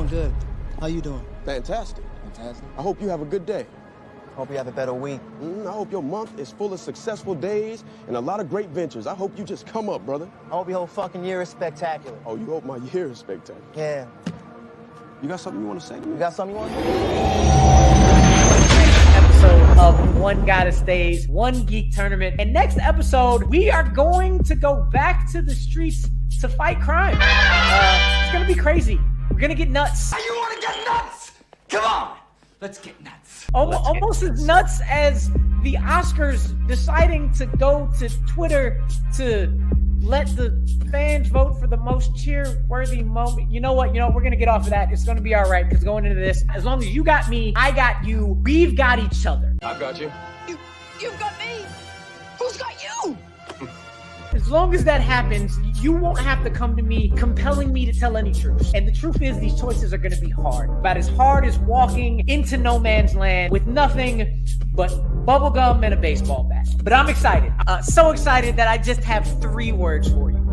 doing good. How you doing? Fantastic. Fantastic. I hope you have a good day. Hope you have a better week. I hope your month is full of successful days and a lot of great ventures. I hope you just come up, brother. I hope your whole fucking year is spectacular. Oh, you hope my year is spectacular? Yeah. You got something you want to say to me? You got something you want to say? Episode of One Gotta Stays, One Geek Tournament. And next episode, we are going to go back to the streets to fight crime. It's going to be crazy. We're going to get nuts. You want to get nuts? Come on. Let's get nuts. Almost as nuts as the Oscars deciding to go to Twitter to let the fans vote for the most cheer-worthy moment. You know what? We're going to get off of that. It's going to be all right because going into this, as long as you got me, I got you, we've got each other. I've got you. You've got me. Who's got you? As long as that happens, you won't have to come to me compelling me to tell any truth. And the truth is these choices are going to be hard. About as hard as walking into no man's land with nothing but bubblegum and a baseball bat. But I'm excited. So excited that I just have 3 words for you.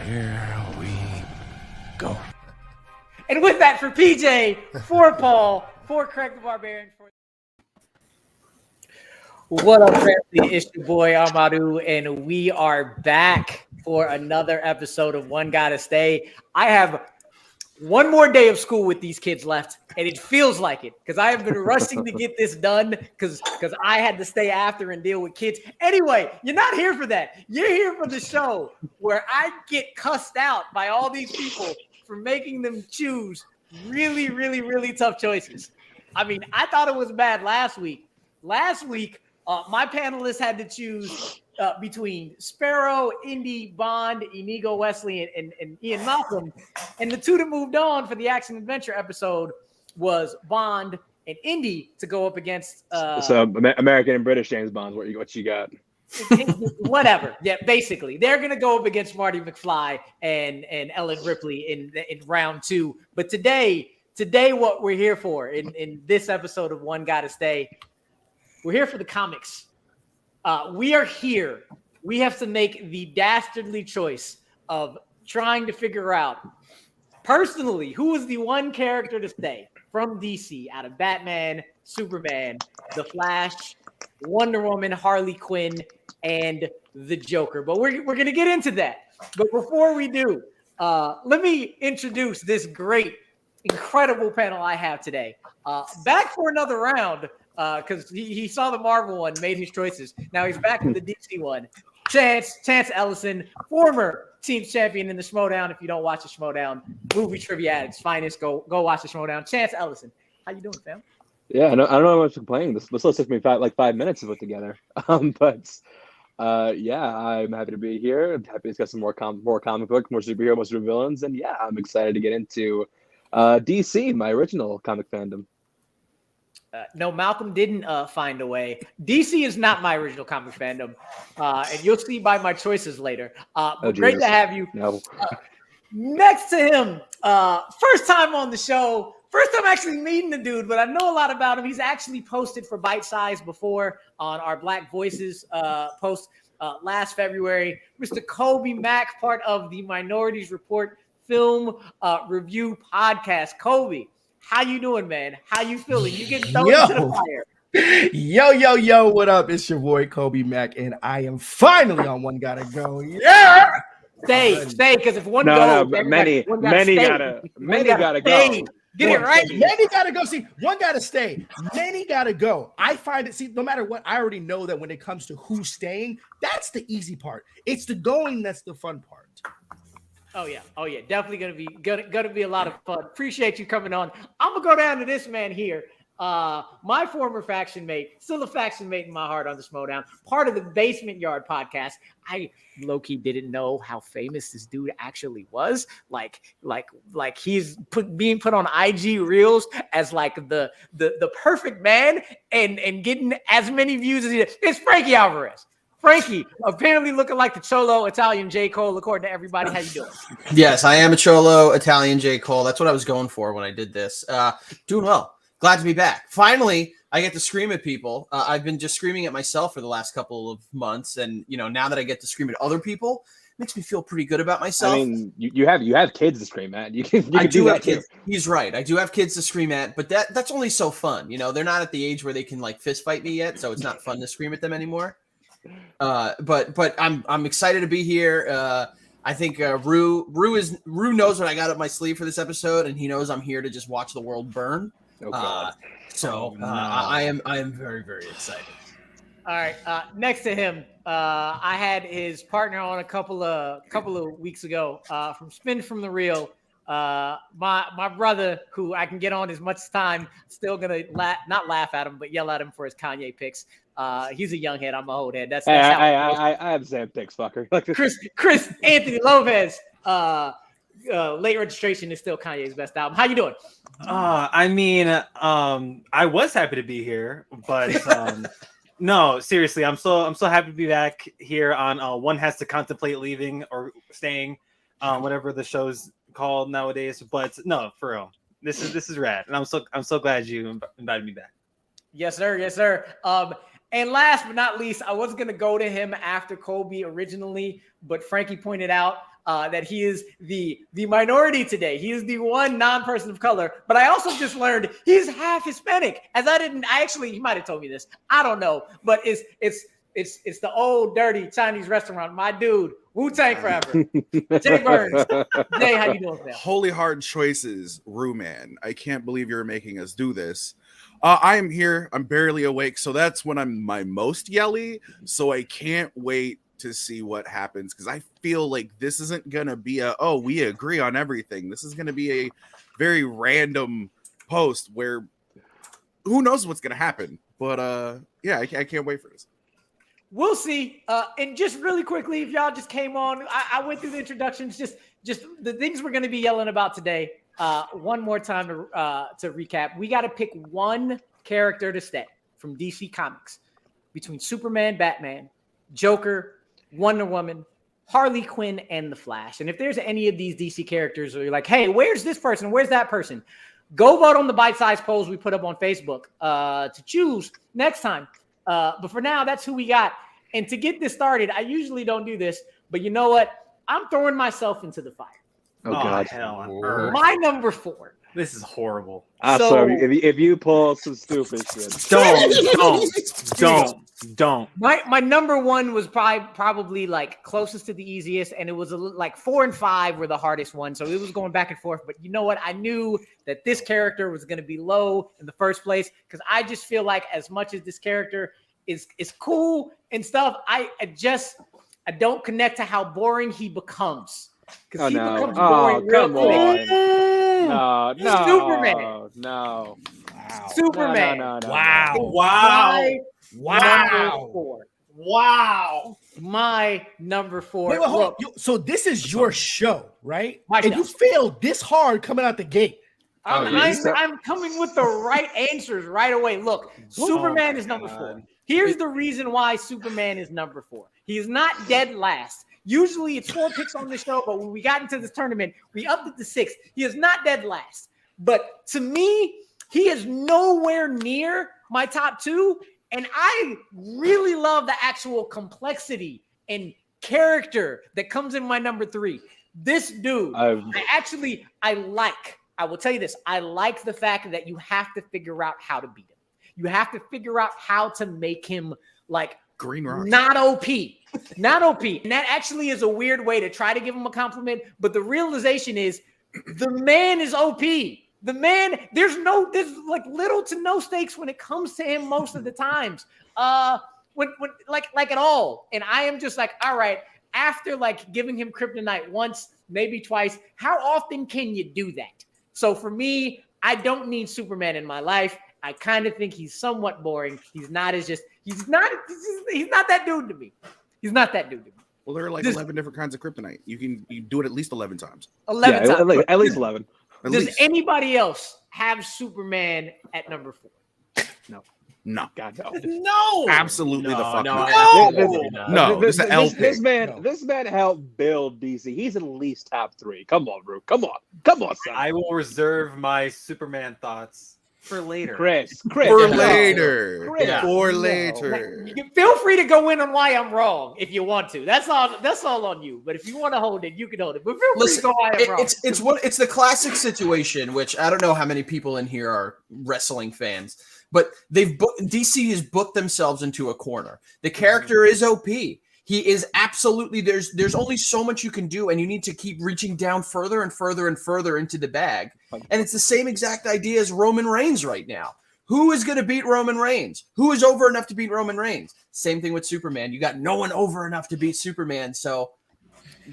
Here we go. And with that, for PJ, for Paul, for Craig the Barbarian, for... What up, family? It's your boy Amadou, and we are back for another episode of One Gotta Stay. I have one more day of school with these kids left, and it feels like it because I have been rushing to get this done because I had to stay after and deal with kids. Anyway, you're not here for that. You're here for the show where I get cussed out by all these people for making them choose really, really, really tough choices. I mean, I thought it was bad last week. My panelists had to choose between Sparrow, Indy, Bond, Inigo Wesley, and Ian Malcolm. And the 2 that moved on for the action adventure episode was Bond and Indy to go up against so American and British James Bonds. What you got? Whatever. Yeah, basically. They're gonna go up against Marty McFly and Ellen Ripley in round 2. But today what we're here for in this episode of One Gotta Stay. We're here for the comics. We are here. We have to make the dastardly choice of trying to figure out personally who is the one character to stay from DC out of Batman, Superman, The Flash, Wonder Woman, Harley Quinn, and the Joker. But we're going to get into that. But before we do, let me introduce this great, incredible panel I have today. Back for another round. Because he saw the Marvel one, made his choices. Now he's back in the DC one. Chance Ellison, former team's champion in the Schmodown. If you don't watch the Schmodown, movie trivia at its finest, go watch the Schmodown. Chance Ellison, how you doing, fam? Yeah, I don't know much complaining. This list took me 5 minutes to put together. Yeah, I'm happy to be here. I'm happy to discuss some more comic book, more superhero, more super villains, and yeah, I'm excited to get into DC, my original comic fandom. No, Malcolm didn't find a way. DC is not my original comic fandom, and you'll see by my choices later. But great to have you. No. Next to him, first time on the show, first time actually meeting the dude, but I know a lot about him. He's actually posted for Bitesize before on our Black Voices post last February. Mr. Kobe Mack, part of the Minorities Report film review podcast. Kobe, how you doing, man? How you feeling? You getting thrown into the fire? Yo, what up? It's your boy Kobe Mack, and I am finally on One Gotta Go. Yeah! Stay, because if one goes, many gotta go. Get it right. Many gotta go. See, one gotta stay. Many gotta go. I find it, no matter what, I already know that when it comes to who's staying, that's the easy part. It's the going that's the fun part. Oh yeah, definitely gonna be a lot of fun. Appreciate you coming on. I'm gonna go down to this man here. My former faction mate, still a faction mate in my heart on the Schmodown, part of the Basement Yard podcast. I low-key didn't know how famous this dude actually was. Like he's being put on IG Reels as like the perfect man and getting as many views as he did. It's Frankie Alvarez. Frankie, apparently looking like the Cholo Italian J. Cole, according to everybody. How you doing? Yes, I am a Cholo Italian J. Cole. That's what I was going for when I did this. Doing well. Glad to be back. Finally, I get to scream at people. I've been just screaming at myself for the last couple of months. And, now that I get to scream at other people, makes me feel pretty good about myself. I mean, you have kids to scream at. You can I do do that have too. kids. He's right. I do have kids to scream at, but that's only so fun. They're not at the age where they can like fist fight me yet, so it's not fun to scream at them anymore. But I'm excited to be here. I think Rue knows what I got up my sleeve for this episode, and he knows I'm here to just watch the world burn. Oh God. I am very, very excited. All right. Next to him, I had his partner on a couple of weeks ago from Spin from the Real. My brother, who I can get on as much time, still gonna not laugh at him, but yell at him for his Kanye picks. He's a young head. I'm a old head. That's how I have the same picks, fucker. Chris Anthony Lopez. Late Registration is still Kanye's best album. How you doing? I was happy to be here, but no, seriously, I'm so happy to be back here on One Has to Contemplate Leaving or Staying, whatever the show's called nowadays. But no, for real, this is rad, and I'm so glad you invited me back. Yes, sir. Yes, sir. And last but not least, I was gonna go to him after Colby originally, but Frankie pointed out that he is the minority today. He is the one non-person of color. But I also just learned he's half Hispanic. He might have told me this. I don't know. But it's the old dirty Chinese restaurant. My dude, Wu-Tang forever. Jay Burns. Jay, how you doing, man? Holy hard choices, Rue man. I can't believe you're making us do this. I am here. I'm barely awake, so that's when I'm my most yelly. So I can't wait to see what happens, because I feel like this isn't gonna be we agree on everything. This is gonna be a very random post where who knows what's gonna happen. But I can't wait for this. We'll see. And just really quickly, if y'all just came on, I went through the introductions, just the things we're going to be yelling about today. One more time to recap. We got to pick one character to stay from DC Comics between Superman, Batman, Joker, Wonder Woman, Harley Quinn, and The Flash. And if there's any of these DC characters where you're like, hey, where's this person? Where's that person? Go vote on the bite-sized polls we put up on Facebook to choose next time. But for now, that's who we got. And to get this started, I usually don't do this, but you know what? I'm throwing myself into the fire. Oh God! Hell on earth. My number 4. This is horrible. So if you pull some stupid shit, don't. My number 1 was probably like closest to the easiest, and it was like 4 and 5 were the hardest ones. So it was going back and forth. But you know what? I knew that this character was going to be low in the first place, because I just feel like as much as this character is cool and stuff, I don't connect to how boring he becomes. Because becomes boring real quick. No. Superman. No. Superman. No. Wow. My number 4. Wait, hold on. So this is your show, right? My and show. you failed this hard coming out the gate. I'm coming with the right answers right away. Look, Superman is number 4. Here's the reason why Superman is number 4. He is not dead last. Usually it's 4 picks on the show, but when we got into this tournament, we upped it to 6. He is not dead last. But to me, he is nowhere near my top 2. And I really love the actual complexity and character that comes in my number 3. This dude, I will tell you this. I like the fact that you have to figure out how to beat him. You have to figure out how to make him like Green Rock. Not OP. Not OP. And that actually is a weird way to try to give him a compliment. But the realization is the man is OP. The man, there's like little to no stakes when it comes to him most of the times. When like at all. And I am just like, all right, after like giving him kryptonite once, maybe twice, how often can you do that? So for me, I don't need Superman in my life. I kind of think he's somewhat boring. He's not that dude to me. He's not that dude to me. Well, there are like 11 different kinds of kryptonite. You do it at least 11 times. 11 times. At least 11. Does anybody else have Superman at number 4? No. God, no. No. Absolutely the fuck no. no. This is an L pick. This man helped build DC. He's at least top 3. Come on, Rue. Come on, son. I will reserve my Superman thoughts For later. Chris. For no. later. Chris, For no. later. You can feel free to go in on why I'm wrong if you want to. That's all on you. But if you want to hold it, you can hold it. But feel free to go why I'm wrong. It's the classic situation, which I don't know how many people in here are wrestling fans, but DC has booked themselves into a corner. The character is OP. He is absolutely there's only so much you can do, and you need to keep reaching down further and further and further into the bag. And it's the same exact idea as Roman Reigns right now. Who is going to beat Roman Reigns? Who is over enough to beat Roman Reigns? Same thing with Superman. You got no one over enough to beat Superman. So,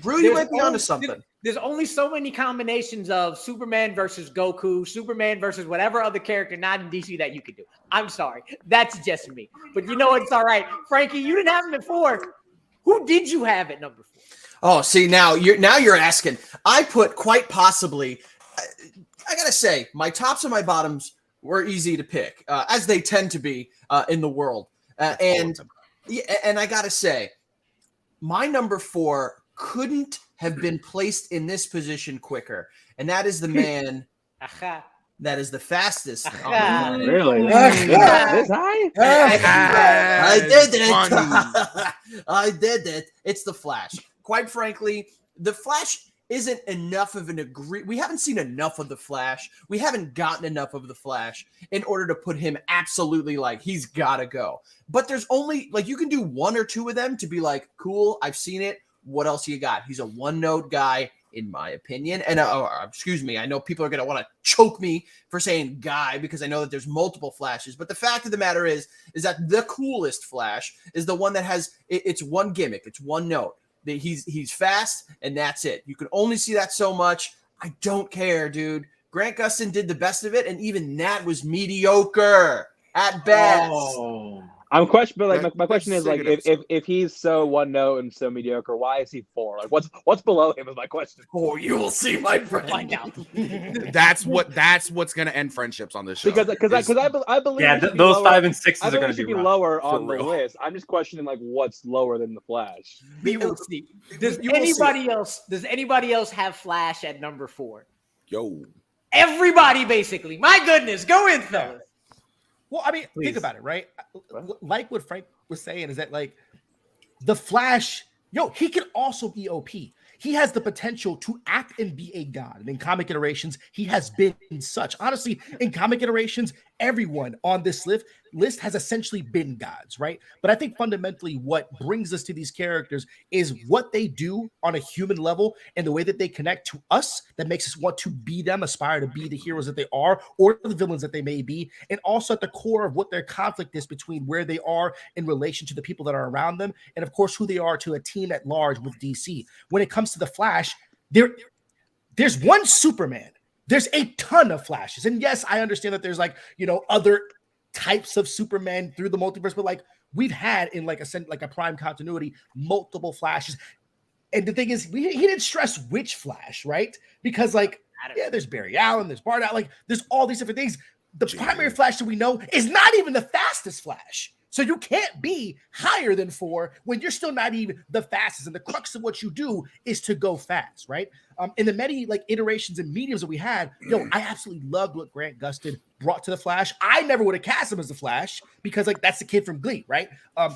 Drew, you might be onto something. There's only so many combinations of Superman versus Goku, Superman versus whatever other character not in DC that you could do. I'm sorry. That's just me. But you know it's all right. Frankie, you didn't have him at 4. Who did you have at number 4? Oh, see, now you're asking. I put quite possibly, I got to say, my tops and my bottoms were easy to pick, as they tend to be in the world. And I got to say, my number 4 couldn't have been placed in this position quicker. And that is the man that is the fastest. Really? This high? I did it. I did it. It's the Flash. Quite frankly, the Flash isn't enough of we haven't seen enough of the Flash. We haven't gotten enough of the Flash in order to put him absolutely like he's got to go. But there's only like you can do 1 or 2 of them to be like, cool, I've seen it. What else you got? He's a one-note guy, in my opinion. And excuse me, I know people are going to want to choke me for saying guy because I know that there's multiple Flashes. But the fact of the matter is that the coolest Flash is the one that has it's one gimmick. It's one note. He's fast, and that's it. You can only see that so much. I don't care, dude. Grant Gustin did the best of it, and even that was mediocre at best. Oh. I'm questioning, but like my question is like if he's so one note and so mediocre, why is he 4? Like what's below him is my question. Oh, you will see, my friend. Find out. That's what's gonna end friendships on this show. Because I believe those 5 and 6s are going to be lower on the list. I'm just questioning like what's lower than the Flash. We will see. Does anybody else have Flash at number 4? Yo, everybody basically. My goodness, go in, fellas. Well, I mean, think about it, right? Like what Frank was saying is that like the Flash, he can also be OP. He has the potential to act and be a god. And in comic iterations, he has been such. Honestly, in comic iterations, everyone on this list has essentially been gods, right? But I think fundamentally what brings us to these characters is what they do on a human level and the way that they connect to us that makes us want to be them, aspire to be the heroes that they are or the villains that they may be. And also at the core of what their conflict is between where they are in relation to the people that are around them. And of course, who they are to a team at large with DC. When it comes to the Flash, there's one Superman. There's a ton of Flashes. And yes, I understand that there's like, other types of Superman through the multiverse, but like we've had in like a prime continuity, multiple Flashes. And the thing is, he didn't stress which Flash, right? Because like, there's Barry Allen, there's Bart Allen, like there's all these different things. The primary Flash that we know is not even the fastest Flash. So you can't be higher than 4 when you're still not even the fastest. And the crux of what you do is to go fast, right? In the many like iterations and mediums that we had, I absolutely loved what Grant Gustin brought to the Flash. I never would have cast him as the Flash because like that's the kid from Glee, right?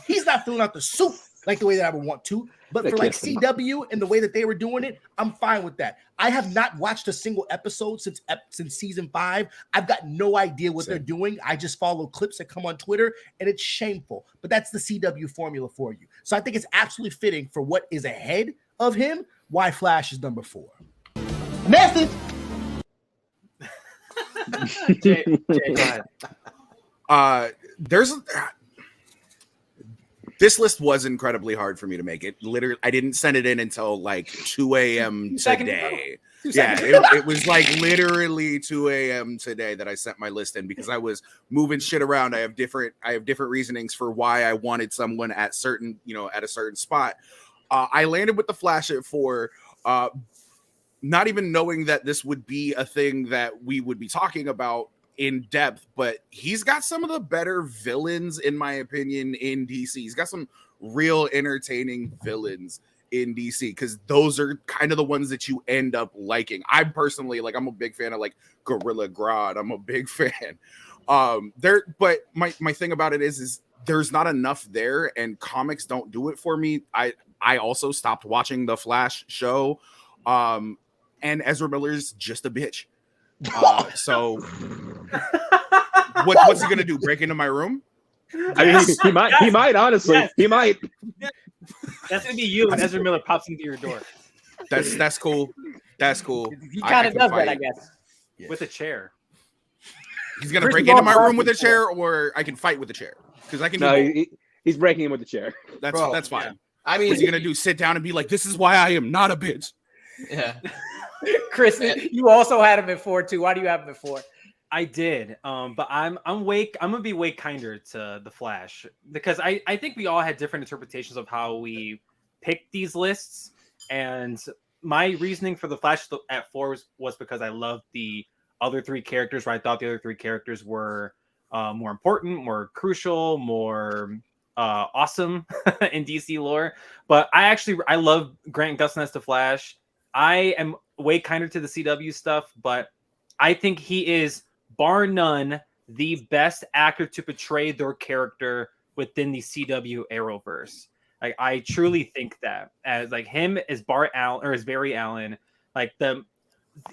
He's not filling out the suit like the way that I would want to. But for like CW and the way that they were doing it, I'm fine with that. I have not watched a single episode since season 5. I've got no idea what they're doing. I just follow clips that come on Twitter, and it's shameful. But that's the CW formula for you. So I think it's absolutely fitting for what is ahead of him, why Flash is number 4. Message. Jay, go ahead. This list was incredibly hard for me to make. It literally, I didn't send it in until like 2 a.m. today. It was like literally 2 a.m. today that I sent my list in because I was moving shit around. I have different reasonings for why I wanted someone at a certain spot. I landed with the Flash at 4. Not even knowing that this would be a thing that we would be talking about in depth, but he's got some of the better villains, in my opinion, in DC. He's got some real entertaining villains in DC, because those are kind of the ones that you end up liking. I personally I'm a big fan of like Gorilla Grodd. I'm a big fan. But my thing about it is there's not enough there, and comics don't do it for me. I also stopped watching the Flash show, and Ezra Miller's just a bitch. So what's he gonna do? Break into my room? I mean, he might honestly, he might. That's gonna be you, and Ezra Miller pops into your door. That's cool. That's cool. He kind of does that, I guess. With a chair. He's gonna break into my room with a chair, or I can fight with a chair, because I can. He's breaking in with the chair. That's fine. Yeah. I mean, what's he gonna do? Sit down and be like, "This is why I am not a bitch." Yeah. Chris, you also had him at 4 too. Why do you have him at 4? I did, but I'm gonna be way kinder to the Flash, because I think we all had different interpretations of how we picked these lists, and my reasoning for the Flash at 4 was because I loved the other 3 characters, where I thought the other 3 characters were more important, more crucial, more awesome in DC lore. But I love Grant Gustin as the Flash. I am way kinder to the CW stuff, but I think he is, bar none, the best actor to portray their character within the CW Arrowverse. Like, I truly think that, as like him as Barry Allen, like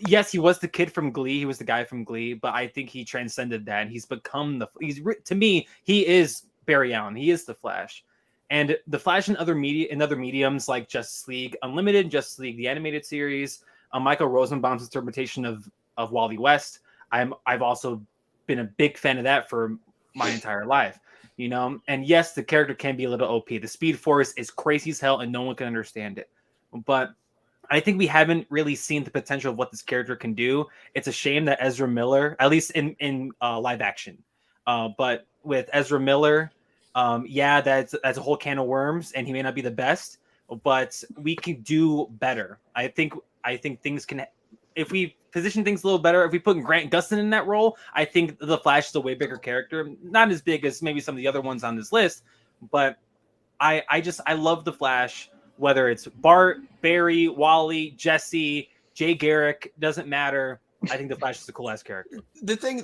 yes, he was the kid from Glee, he was the guy from Glee, but I think he transcended that, and he's become to me, he is Barry Allen. He is the Flash. And the Flash in other mediums like Justice League Unlimited, Justice League the Animated Series, Michael Rosenbaum's interpretation of Wally West, I've also been a big fan of that for my entire life, you know. And yes, the character can be a little OP. The Speed Force is crazy as hell, and no one can understand it. But I think we haven't really seen the potential of what this character can do. It's a shame that Ezra Miller, at least in live action, but with Ezra Miller, that's a whole can of worms, and he may not be the best, but we can do better. I think things can, if we position things a little better, if we put Grant Gustin in that role, I think the Flash is a way bigger character. Not as big as maybe some of the other ones on this list, but I love the Flash, whether it's Bart, Barry, Wally, Jesse, Jay Garrick, doesn't matter. I think the Flash is a cool ass character. The thing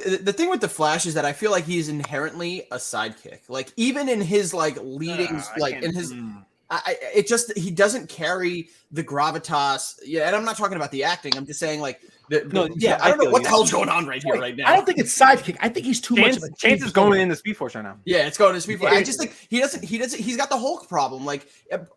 with the Flash is that I feel like he's inherently a sidekick. Like, even in his like leadings, he doesn't carry the gravitas. Yeah, and I'm not talking about the acting. I'm just saying, like, I don't know what the hell's going on right here, right now. I don't think it's sidekick. I think he's too much of a Chance is going in the Speed Force right now. Yeah, it's going to Speed Force. I just think he doesn't. He's got the Hulk problem. Like,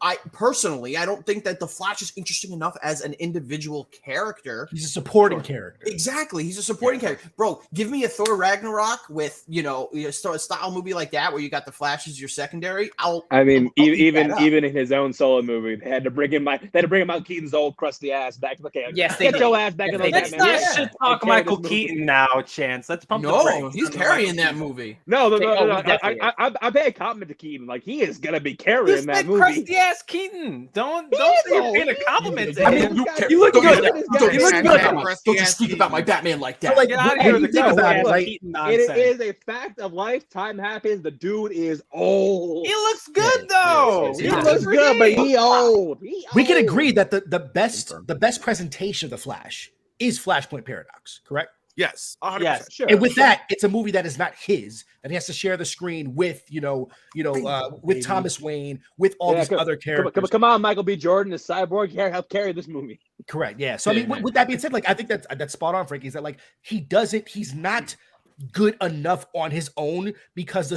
I don't think that the Flash is interesting enough as an individual character. He's a supporting character. Exactly, he's a supporting character, bro. Give me a Thor Ragnarok with a style movie like that where you got the Flash as your secondary. Even in his own solo movie, they had to bring him out Keaton's old crusty ass back. Okay, yes, get your ass back in those. Let's not shit talk Michael Keaton now, Chance. Let's pump the brakes. He's carrying that movie. No. I pay a compliment to Keaton. Like, he is gonna be carrying that movie. Crusty ass Keaton. Don't say you're paying a compliment to him. You look good. Don't you speak about my Batman like that. Like, get out of here with the Keaton nonsense. It is a fact of life. Time happens. The dude is old. He looks good though. He looks good, but he old. We can agree that the best presentation of the Flash is Flashpoint Paradox, correct? Yes, 100%. Yes, sure. And with that, it's a movie that is not his, that he has to share the screen with, with Thomas Wayne, with all these other characters. Come on, Michael B. Jordan, the cyborg, help carry this movie. Correct. Yeah. So I mean, with that being said, like, I think that's spot on, Frankie. Is that like he's not good enough on his own, because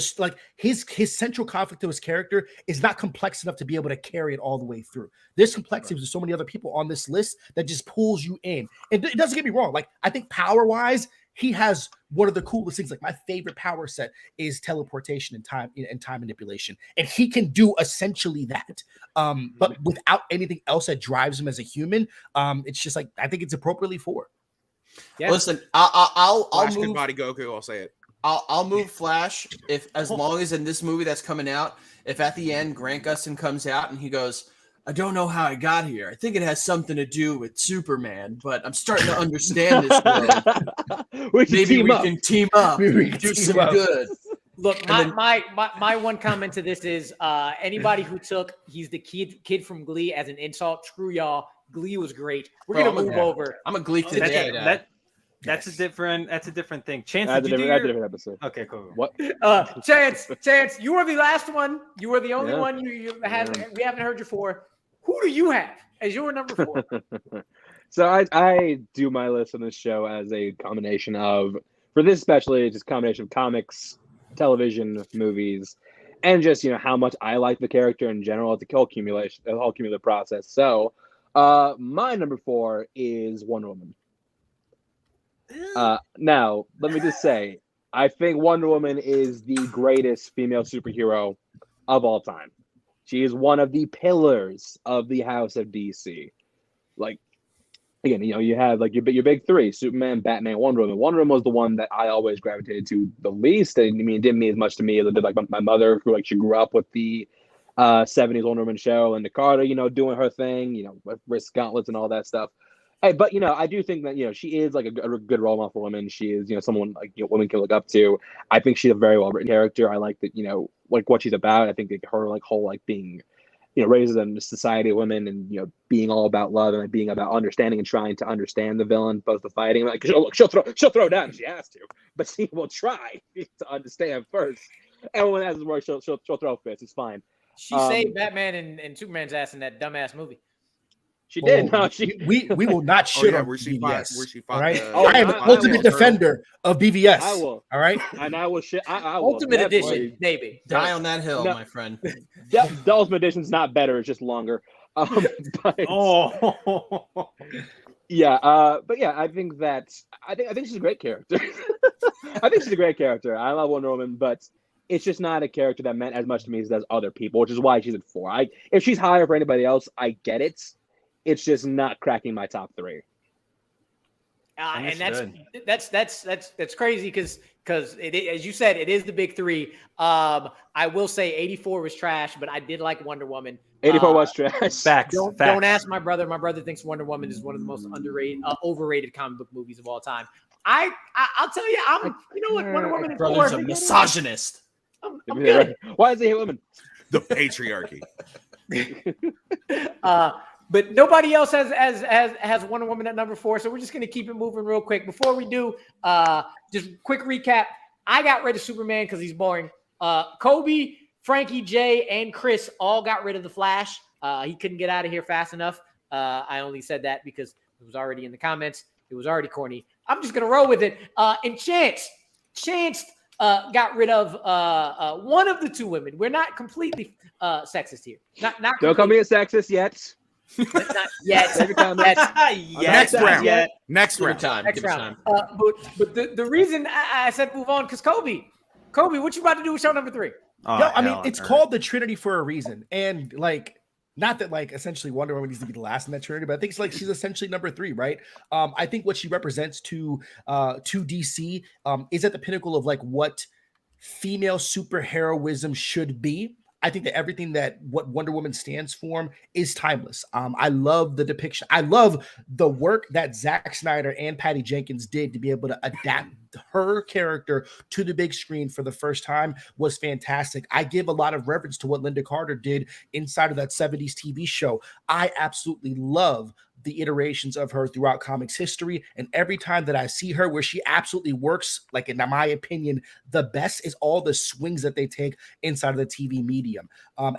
his central conflict to his character is not complex enough to be able to carry it all the way through. There's complexity with so many other people on this list that just pulls you in. And it doesn't get me wrong. Like, I think power-wise, he has one of the coolest things. Like, my favorite power set is teleportation and time manipulation. And he can do essentially that. But without anything else that drives him as a human, it's just like, I think it's appropriately for. Yeah. Listen, I'll move body Goku. I'll say it. I'll move Flash as long as in this movie that's coming out, if at the end Grant Gustin comes out and he goes, I don't know how I got here. I think it has something to do with Superman, but I'm starting to understand this world. Maybe we can team up and do some good. Look, my one comment to this is anybody who took he's the kid from Glee as an insult, screw y'all. Glee was great. We're gonna move over. I'm a Glee to the day. That's a different thing. Chance, That's did a you do different episode. Okay, cool. What? Chance, you were the last one. You were the only one we haven't heard you for. Who do you have as your number 4? So I do my list on this show as a combination of, for this especially, it's just a combination of comics, television, movies, and just how much I like the character in general. It's a whole cumulative process. So my number 4 is Wonder Woman. Now, let me just say, I think Wonder Woman is the greatest female superhero of all time. She is one of the pillars of the House of DC. Like, again, you have like your big 3: Superman, Batman, Wonder Woman. Wonder Woman was the one that I always gravitated to the least. And I mean, it didn't mean as much to me as it did like my mother, who she grew up with the 70s Wonder Woman show, and the Carter, doing her thing, with wrist gauntlets and all that stuff. Hey, but I do think that she is like a good role model for women. She is someone like women can look up to. I think she's a very well written character. I like that like what she's about. I think that her whole being raised in a society of women and being all about love and being about understanding and trying to understand the villain, both the fighting. Like she'll throw down if she has to, but she will try to understand first. And when that's where she'll throw fists. It's fine. She saved Batman and Superman's ass in that dumbass movie. She did. Oh, we will not shit on where she BVS. fought, all right, I am an ultimate defender of BVS. I will. All right, and I will shit. I will Ultimate Edition, maybe. Die on that hill, my friend. The Ultimate Edition's not better; it's just longer. But, yeah. But yeah, I think she's a great character. I think she's a great character. I love Wonder Woman, but it's just not a character that meant as much to me as does other people, which is why she's at 4. If she's higher for anybody else, I get it. It's just not cracking my top 3. And that's crazy because as you said, it is the big 3. I will say 84 was trash, but I did like Wonder Woman. 84 was trash. Facts. Don't ask my brother. My brother thinks Wonder Woman is one of the most overrated comic book movies of all time. I'll tell you, Wonder Woman. Brother's a misogynist. I'm good. Why does he hate women? The patriarchy. But nobody else has Wonder Woman at number 4, so we're just gonna keep it moving real quick. Before we do, just quick recap. I got rid of Superman because he's boring. Kobe, Frankie, Jay, and Chris all got rid of the Flash. He couldn't get out of here fast enough. I only said that because it was already in the comments. It was already corny. I'm just gonna roll with it. And Chance got rid of one of the 2 women. We're not completely sexist here. Not Don't call me a sexist yet. Not yet. Next round. Time. But the reason I said move on because Kobe, what you about to do with show number 3? I mean, it's called the Trinity for a reason, and not that essentially Wonder Woman needs to be the last in that Trinity, but I think it's she's essentially number 3, right? I think what she represents to DC is at the pinnacle of what female superheroism should be. I think that everything that what Wonder Woman stands for is timeless. I love the depiction. I love the work that Zack Snyder and Patty Jenkins did to be able to adapt her character to the big screen for the first time was fantastic. I give a lot of reverence to what Linda Carter did inside of that 70s TV show. I absolutely love the iterations of her throughout comics history. And every time that I see her where she absolutely works, in my opinion, the best is all the swings that they take inside of the TV medium.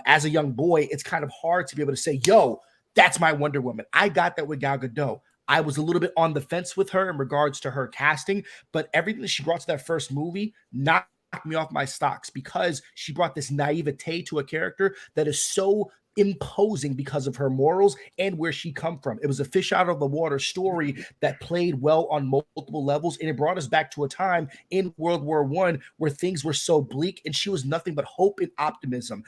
As a young boy, it's kind of hard to be able to say, yo, that's my Wonder Woman. I got that with Gal Gadot. I was a little bit on the fence with her in regards to her casting, but everything that she brought to that first movie knocked me off my stocks because she brought this naivete to a character that is so imposing because of her morals and where she come from. It was a fish out of the water story that played well on multiple levels, and it brought us back to a time in World War I where things were so bleak, and she was nothing but hope and optimism.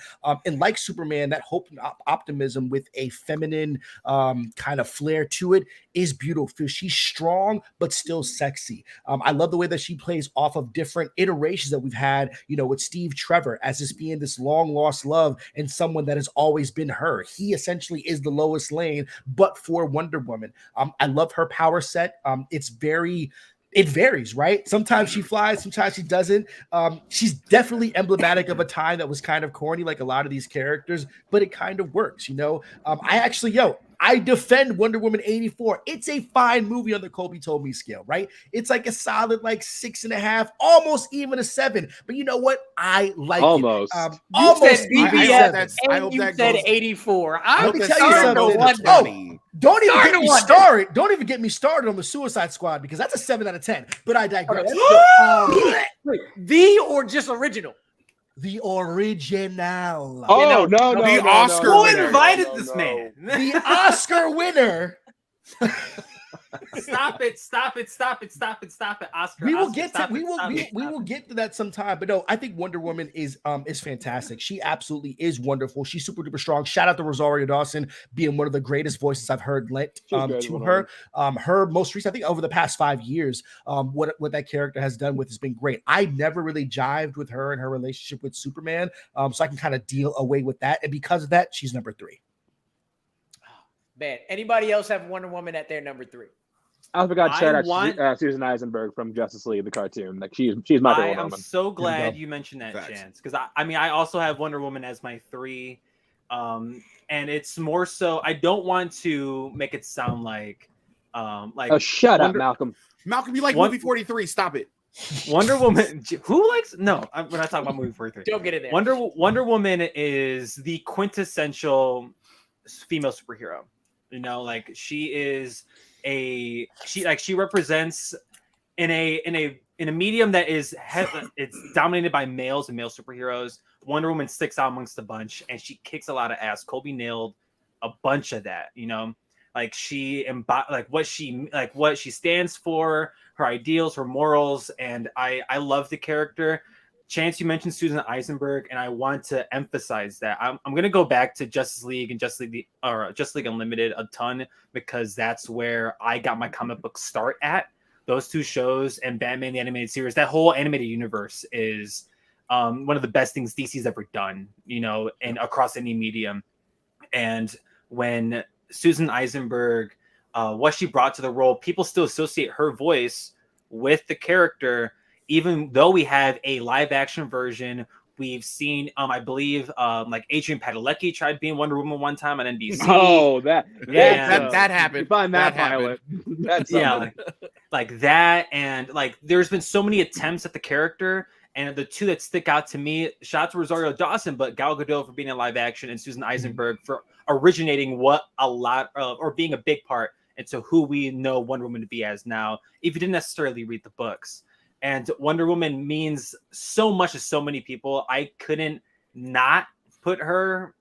And like Superman, that hope and optimism with a feminine kind of flair to it is beautiful. She's strong but still sexy. I love the way that she plays off of different iterations that we've had, with Steve Trevor as this being this long lost love and someone that has always been her. He essentially is the Lois Lane, but for Wonder Woman. I love her power set. It's very it varies, right? Sometimes she flies, sometimes she doesn't. She's definitely emblematic of a time that was kind of corny, like a lot of these characters, but it kind of works, you know? I defend Wonder Woman 84. It's a fine movie on the Colby Told Me scale, right? It's like a solid like 6.5, almost even a 7. But you know what? I like almost. it. You said BBS, and you said 84. Let me tell you something. Don't even get me started on the Suicide Squad because that's a 7 out of 10. But I digress. The or just original? The original. Oh, no. The Oscar Who winner. invited this man? The Oscar winner. Stop it! Oscar. We will get to that sometime. But no, I think Wonder Woman is fantastic. She absolutely is wonderful. She's super duper strong. Shout out to Rosario Dawson being one of the greatest voices I've heard lent to her. Her most recent, I think over the past 5 years, what that character has done with has been great. I never really jived with her and her relationship with Superman, so I can kind of deal away with that. And because of that, she's number 3. Man, anybody else have Wonder Woman at their number 3? I forgot shout out Susan Eisenberg from Justice League, the cartoon. Like she's my favorite woman. I'm so glad you mentioned that, Chance, because I also have Wonder Woman as my 3, and it's more so I don't want to make it sound like shut up, Malcolm. Malcolm, you like movie 43? Stop it. Wonder Woman. Who likes? No, we're not talking about movie 43. Don't get it there. Wonder Woman is the quintessential female superhero. You know, like she represents in a medium that is it's dominated by males and male superheroes. Wonder Woman sticks out amongst the bunch, and she kicks a lot of ass. Colby nailed a bunch of that. You know, like what she stands for, her ideals, her morals, and I love the character. Chance, you mentioned Susan Eisenberg, and I want to emphasize that I'm going to go back to Justice League and Justice League Unlimited a ton because that's where I got my comic book start at. Those 2 shows and Batman the Animated Series, that whole animated universe is one of the best things DC's ever done, you know, and across any medium. And when Susan Eisenberg, what she brought to the role, people still associate her voice with the character. Even though we have a live action version, we've seen, I believe, like Adrian Padalecki tried being Wonder Woman one time on NBC. Oh, that happened. You find that pilot. That's like that, and like there's been so many attempts at the character, and the 2 that stick out to me, shout out to Rosario Dawson, but Gal Gadot for being in live action, and Susan Eisenberg for originating or being a big part into who we know Wonder Woman to be as now, if you didn't necessarily read the books. And Wonder Woman means so much to so many people. I couldn't not put her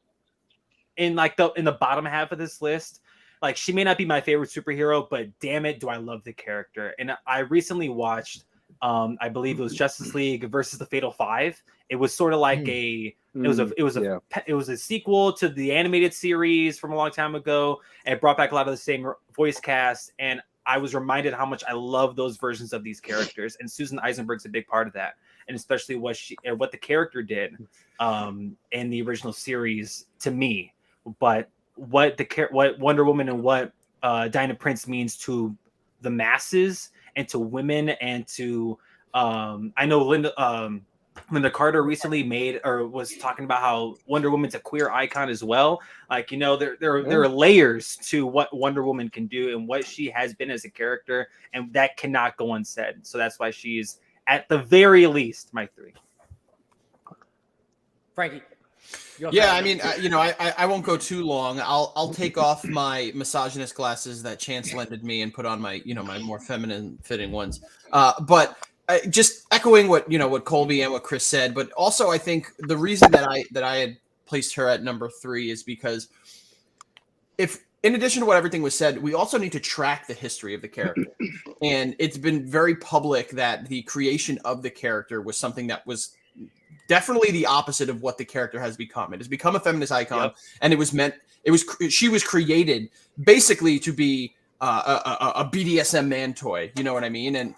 in the bottom half of this list. Like she may not be my favorite superhero, but damn it, do I love the character. And I recently watched, I believe it was Justice League versus the Fatal Five. It was sort of like it was a sequel to the animated series from a long time ago, and it brought back a lot of the same voice cast. And I was reminded how much I love those versions of these characters, and Susan Eisenberg's a big part of that, and especially what the character did in the original series to me. But what Wonder Woman and what Diana Prince means to the masses and to women and to I know Linda Carter recently was talking about how Wonder Woman's a queer icon as well. Like, you know, there are layers to what Wonder Woman can do and what she has been as a character, and that cannot go unsaid. So that's why she's at the very least my 3. Frankie. Yeah, I mean, I won't go too long. I'll take off my misogynist glasses that Chance lended me and put on my my more feminine fitting ones. But just echoing what Colby and what Chris said, but also I think the reason that I had placed her at number 3 is because if, in addition to what everything was said, we also need to track the history of the character. And it's been very public that the creation of the character was something that was definitely the opposite of what the character has become. It has become a feminist icon, and she was created basically to be a BDSM man toy. You know what I mean? And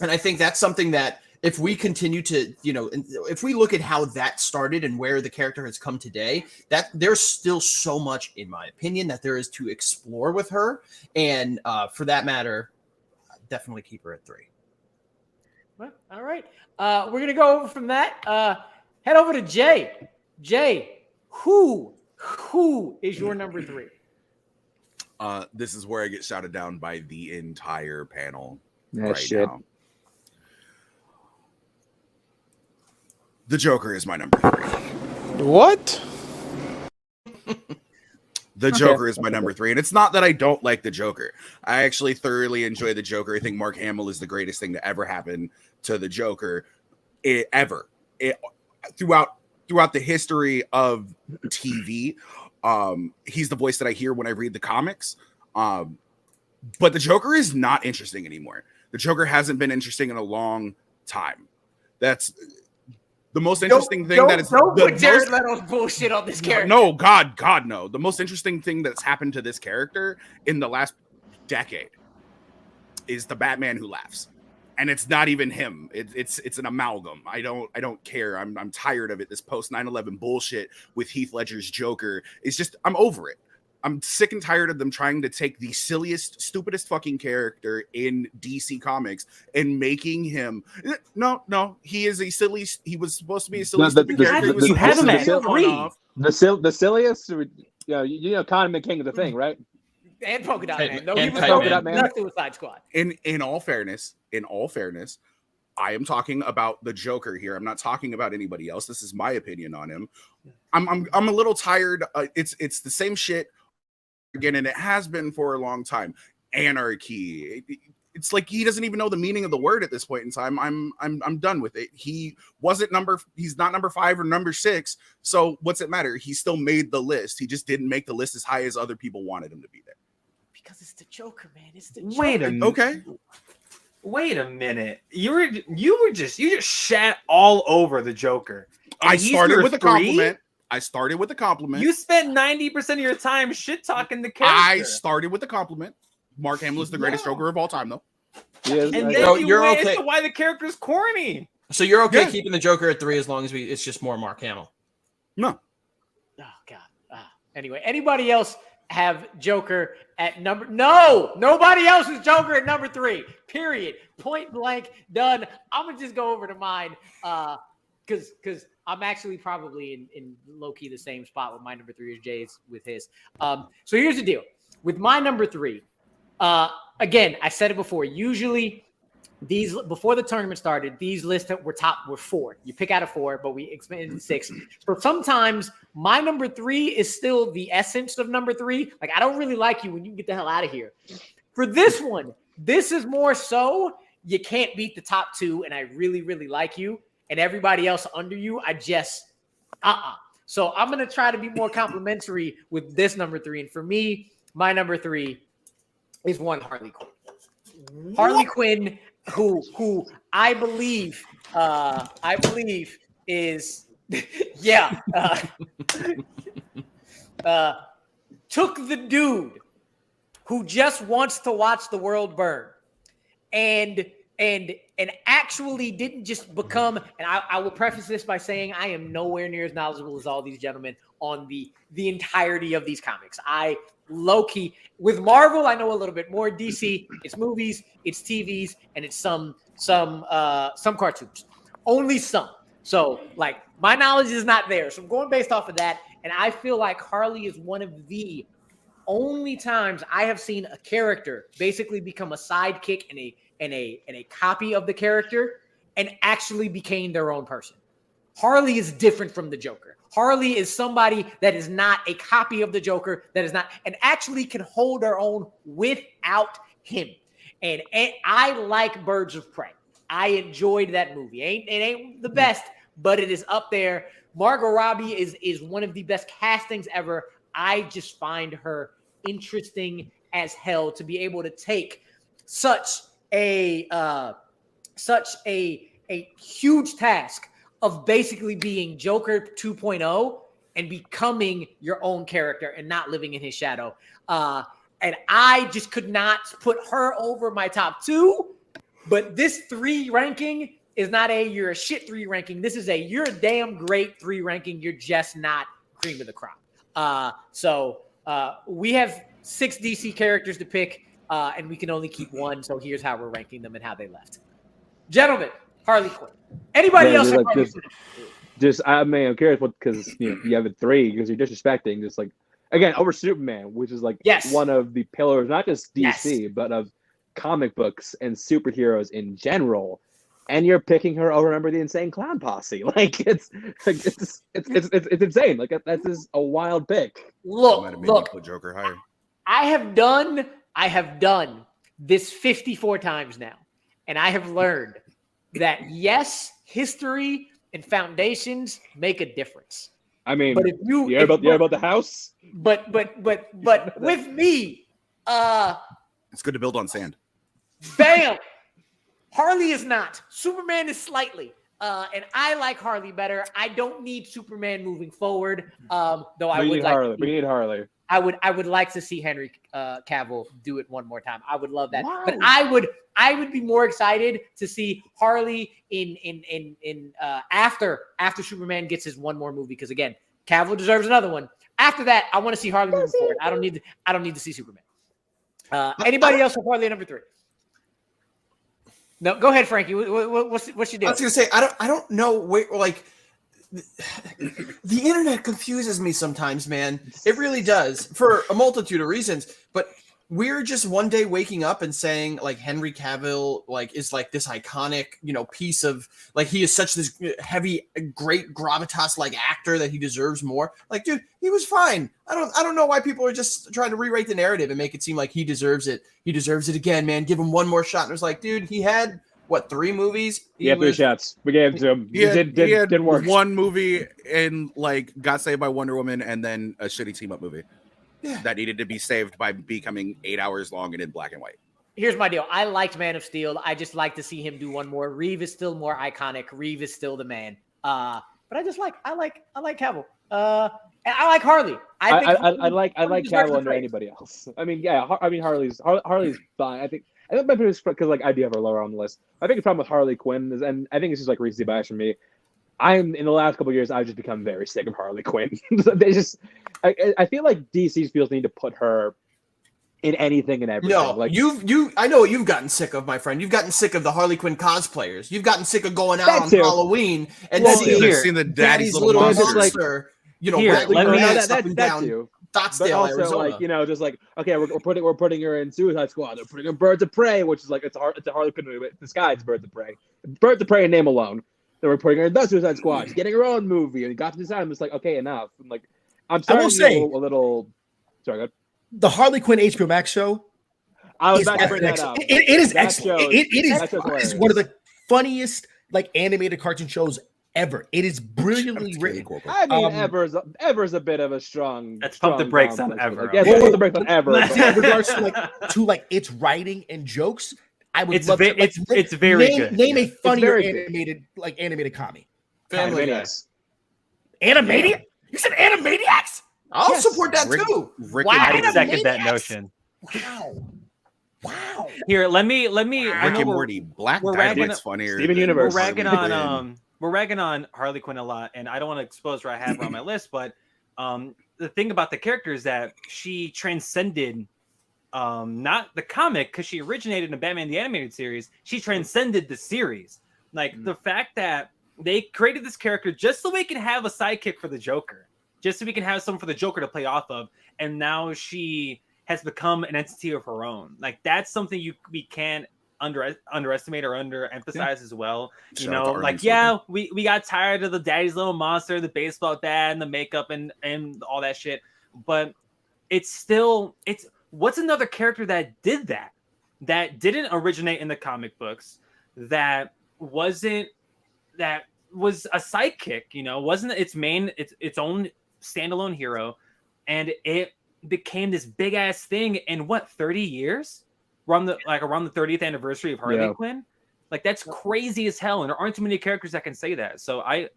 I think that's something that if we continue to, if we look at how that started and where the character has come today, that there's still so much, in my opinion, that there is to explore with her. And for that matter, definitely keep her at 3. Well, all right. We're gonna go over from that. Head over to Jay. Jay, who is your number 3? This is where I get shouted down by the entire panel That shit. now. The Joker is my number 3. What? The Joker is my number 3. And it's not that I don't like the Joker. I actually thoroughly enjoy the Joker. I think Mark Hamill is the greatest thing to ever happen to the Joker throughout the history of TV. He's the voice that I hear when I read the comics. But the Joker is not interesting anymore. The Joker hasn't been interesting in a long time. That's the most interesting thing Don't put Jared Leto's bullshit on this character. No, God, no. The most interesting thing that's happened to this character in the last decade is the Batman Who Laughs. And it's not even him. It's an amalgam. I don't care. I'm tired of it. This post 9/11 bullshit with Heath Ledger's Joker is just, I'm over it. I'm sick and tired of them trying to take the silliest, stupidest fucking character in DC Comics and making him. No, he is a silly. He was supposed to be a silly, stupid character. You have him at 3. The silliest. You know, Condiment King is the thing, right? And Polka Dot Man. No, and he was Polka not Dot Man. Suicide Squad. In all fairness, I am talking about the Joker here. I'm not talking about anybody else. This is my opinion on him. I'm a little tired. It's the same shit again, and it has been for a long time. Anarchy. It's like he doesn't even know the meaning of the word at this point in time. I'm done with it. He's not number 5 or number 6. So what's it matter? He still made the list. He just didn't make the list as high as other people wanted him to be there. Because it's the Joker, man. It's the Joker. Wait a minute. You just shat all over the Joker. I started with a compliment. You spent 90% of your time shit talking the character. I started with a compliment. Mark Hamill is the greatest Joker of all time, though. And then you're went okay. into why the character's corny. So you're okay keeping the Joker at 3 as long as it's just more Mark Hamill. No. Oh God. Anyway, anybody else have Joker at number? No, nobody else is Joker at number 3. Period. Point blank. Done. I'm gonna just go over to mine. Because I'm actually probably in low key the same spot with my number 3 as Jay's with his. So here's the deal with my number 3. Again, I said it before. Usually, before the tournament started, these lists were 4. You pick out of 4, but we expanded to 6. So sometimes my number 3 is still the essence of number 3. Like, I don't really like you when you get the hell out of here. For this one, this is more so you can't beat the top 2, and I really, really like you, and everybody else under you, I just So I'm gonna try to be more complimentary with this number 3, and for me, my number 3 is one Harley Quinn. Harley Quinn, who I believe is took the dude who just wants to watch the world burn and actually didn't just become, and I will preface this by saying I am nowhere near as knowledgeable as all these gentlemen on the entirety of these comics. I low-key, with Marvel, I know a little bit more. DC, it's movies, it's TVs, and it's some cartoons. Only some. So, like, my knowledge is not there. So I'm going based off of that, and I feel like Harley is one of the only times I have seen a character basically become a sidekick and a copy of the character and actually became their own person. Harley is different from the Joker. Harley is somebody that is not a copy of the Joker, that is not, and actually can hold her own without him. And I like Birds of Prey. I enjoyed that movie. It ain't the best, but it is up there. Margot Robbie is one of the best castings ever. I just find her interesting as hell to be able to take such a huge task of basically being Joker 2.0 and becoming your own character and not living in his shadow. And I just could not put her over my top 2, but this 3 ranking is not you're a shit 3 ranking. This is you're a damn great 3 ranking. You're just not cream of the crop. So we have 6 DC characters to pick, and we can only keep 1. So here's how we're ranking them and how they left. Gentlemen, Harley Quinn. Anybody else? Like, I'm curious because you have it 3 because you're disrespecting just like again over Superman, which is like one of the pillars, not just DC, but of comic books and superheroes in general. And you're picking her over Remember the Insane Clown Posse. Like it's insane. Like that's just a wild pick. Look, put Joker higher. I have done this 54 times now, and I have learned that yes, history and foundations make a difference. I mean, but if you hear about the house, but with me, it's good to build on sand. Bam. Harley is not. Superman is slightly. And I like Harley better. I don't need Superman moving forward. Though I would like. We need Harley. I would like to see Henry Cavill do it one more time. I would love that. Wow. But I would be more excited to see Harley in after Superman gets his one more movie, because again, Cavill deserves another one. After that, I want to see Harley moving forward. I don't need to see Superman. Anybody else with Harley at number 3? No, go ahead, Frankie. What's your deal? I was gonna say I don't know where like the internet confuses me sometimes, man. It really does for a multitude of reasons. But we're just one day waking up and saying like Henry Cavill like is like this iconic, piece of like he is such this heavy, great gravitas like actor that he deserves more. Like, dude, he was fine. I don't know why people are just trying to rewrite the narrative and make it seem like he deserves it. He deserves it again, man. Give him one more shot. And it was like, dude, he had what 3 movies? He had 3 shots. We gave it to him. He didn't work. One movie and like got saved by Wonder Woman, and then a shitty team up movie. Yeah. That needed to be saved by becoming 8 hours long and in black and white. Here's my deal. I liked Man of Steel. I just like to see him do one more. Reeve is still more iconic. Reeve is still the man. But I like Cavill. And I like Harley. I like Cavill under anybody else. I mean, yeah. Harley's fine. I think my biggest because like I do have her lower on the list. I think the problem with Harley Quinn is, and I think it's just like recency bias for me. In the last couple of years, I've just become very sick of Harley Quinn. I feel like DC feels need to put her in anything and everything. No, like I know what you've gotten sick of, my friend. You've gotten sick of the Harley Quinn cosplayers. You've gotten sick of going out on Halloween and seeing the daddy's little monster. Let me know up and down Scottsdale, Arizona. Like, just like, okay, we're putting her in Suicide Squad. They're putting her in Birds of Prey, which is like it's a Harley Quinn movie. Disguised Birds of Prey. Birds of Prey in name alone. Then we're putting her in the Suicide Squad. She's getting her own movie, and got to decide. I'm just like, okay, enough. I'm like, I'm starting to get a little. Sorry, go ahead. The Harley Quinn HBO Max show. I was about to bring that up. It is excellent. It is one of the funniest like animated cartoon shows ever. It is brilliantly written. I mean, Ever's a bit of a strong. Let's pump the brakes on Ever. Yes, pump the brakes on Ever. In regards to its writing and jokes, I would love to. It's very good. Name a funnier animated comedy. Family Guy. Animaniacs? You said Animaniacs? I'll support that too. I second that notion. Wow. Here, let me. Rick and Morty. Black Dynamite's funnier. Steven Universe. We're ragging on Harley Quinn a lot, and I don't want to expose her. I have her on my list, but the thing about the character is that she transcended not the comic, because she originated in Batman the Animated Series. She transcended the series. Like the fact that they created this character just so we can have a sidekick for the Joker, just so we can have someone for the Joker to play off of, and now she has become an entity of her own. Like that's something we can't underestimate or underemphasize as well. We got tired of the daddy's little monster, the baseball bat, and the makeup and all that shit, but it's what's another character that did that didn't originate in the comic books, that was a sidekick, wasn't its own standalone hero, and it became this big ass thing in 30 years, around the 30th anniversary of Harley Quinn. Like that's crazy as hell, and there aren't too many characters that can say that. So I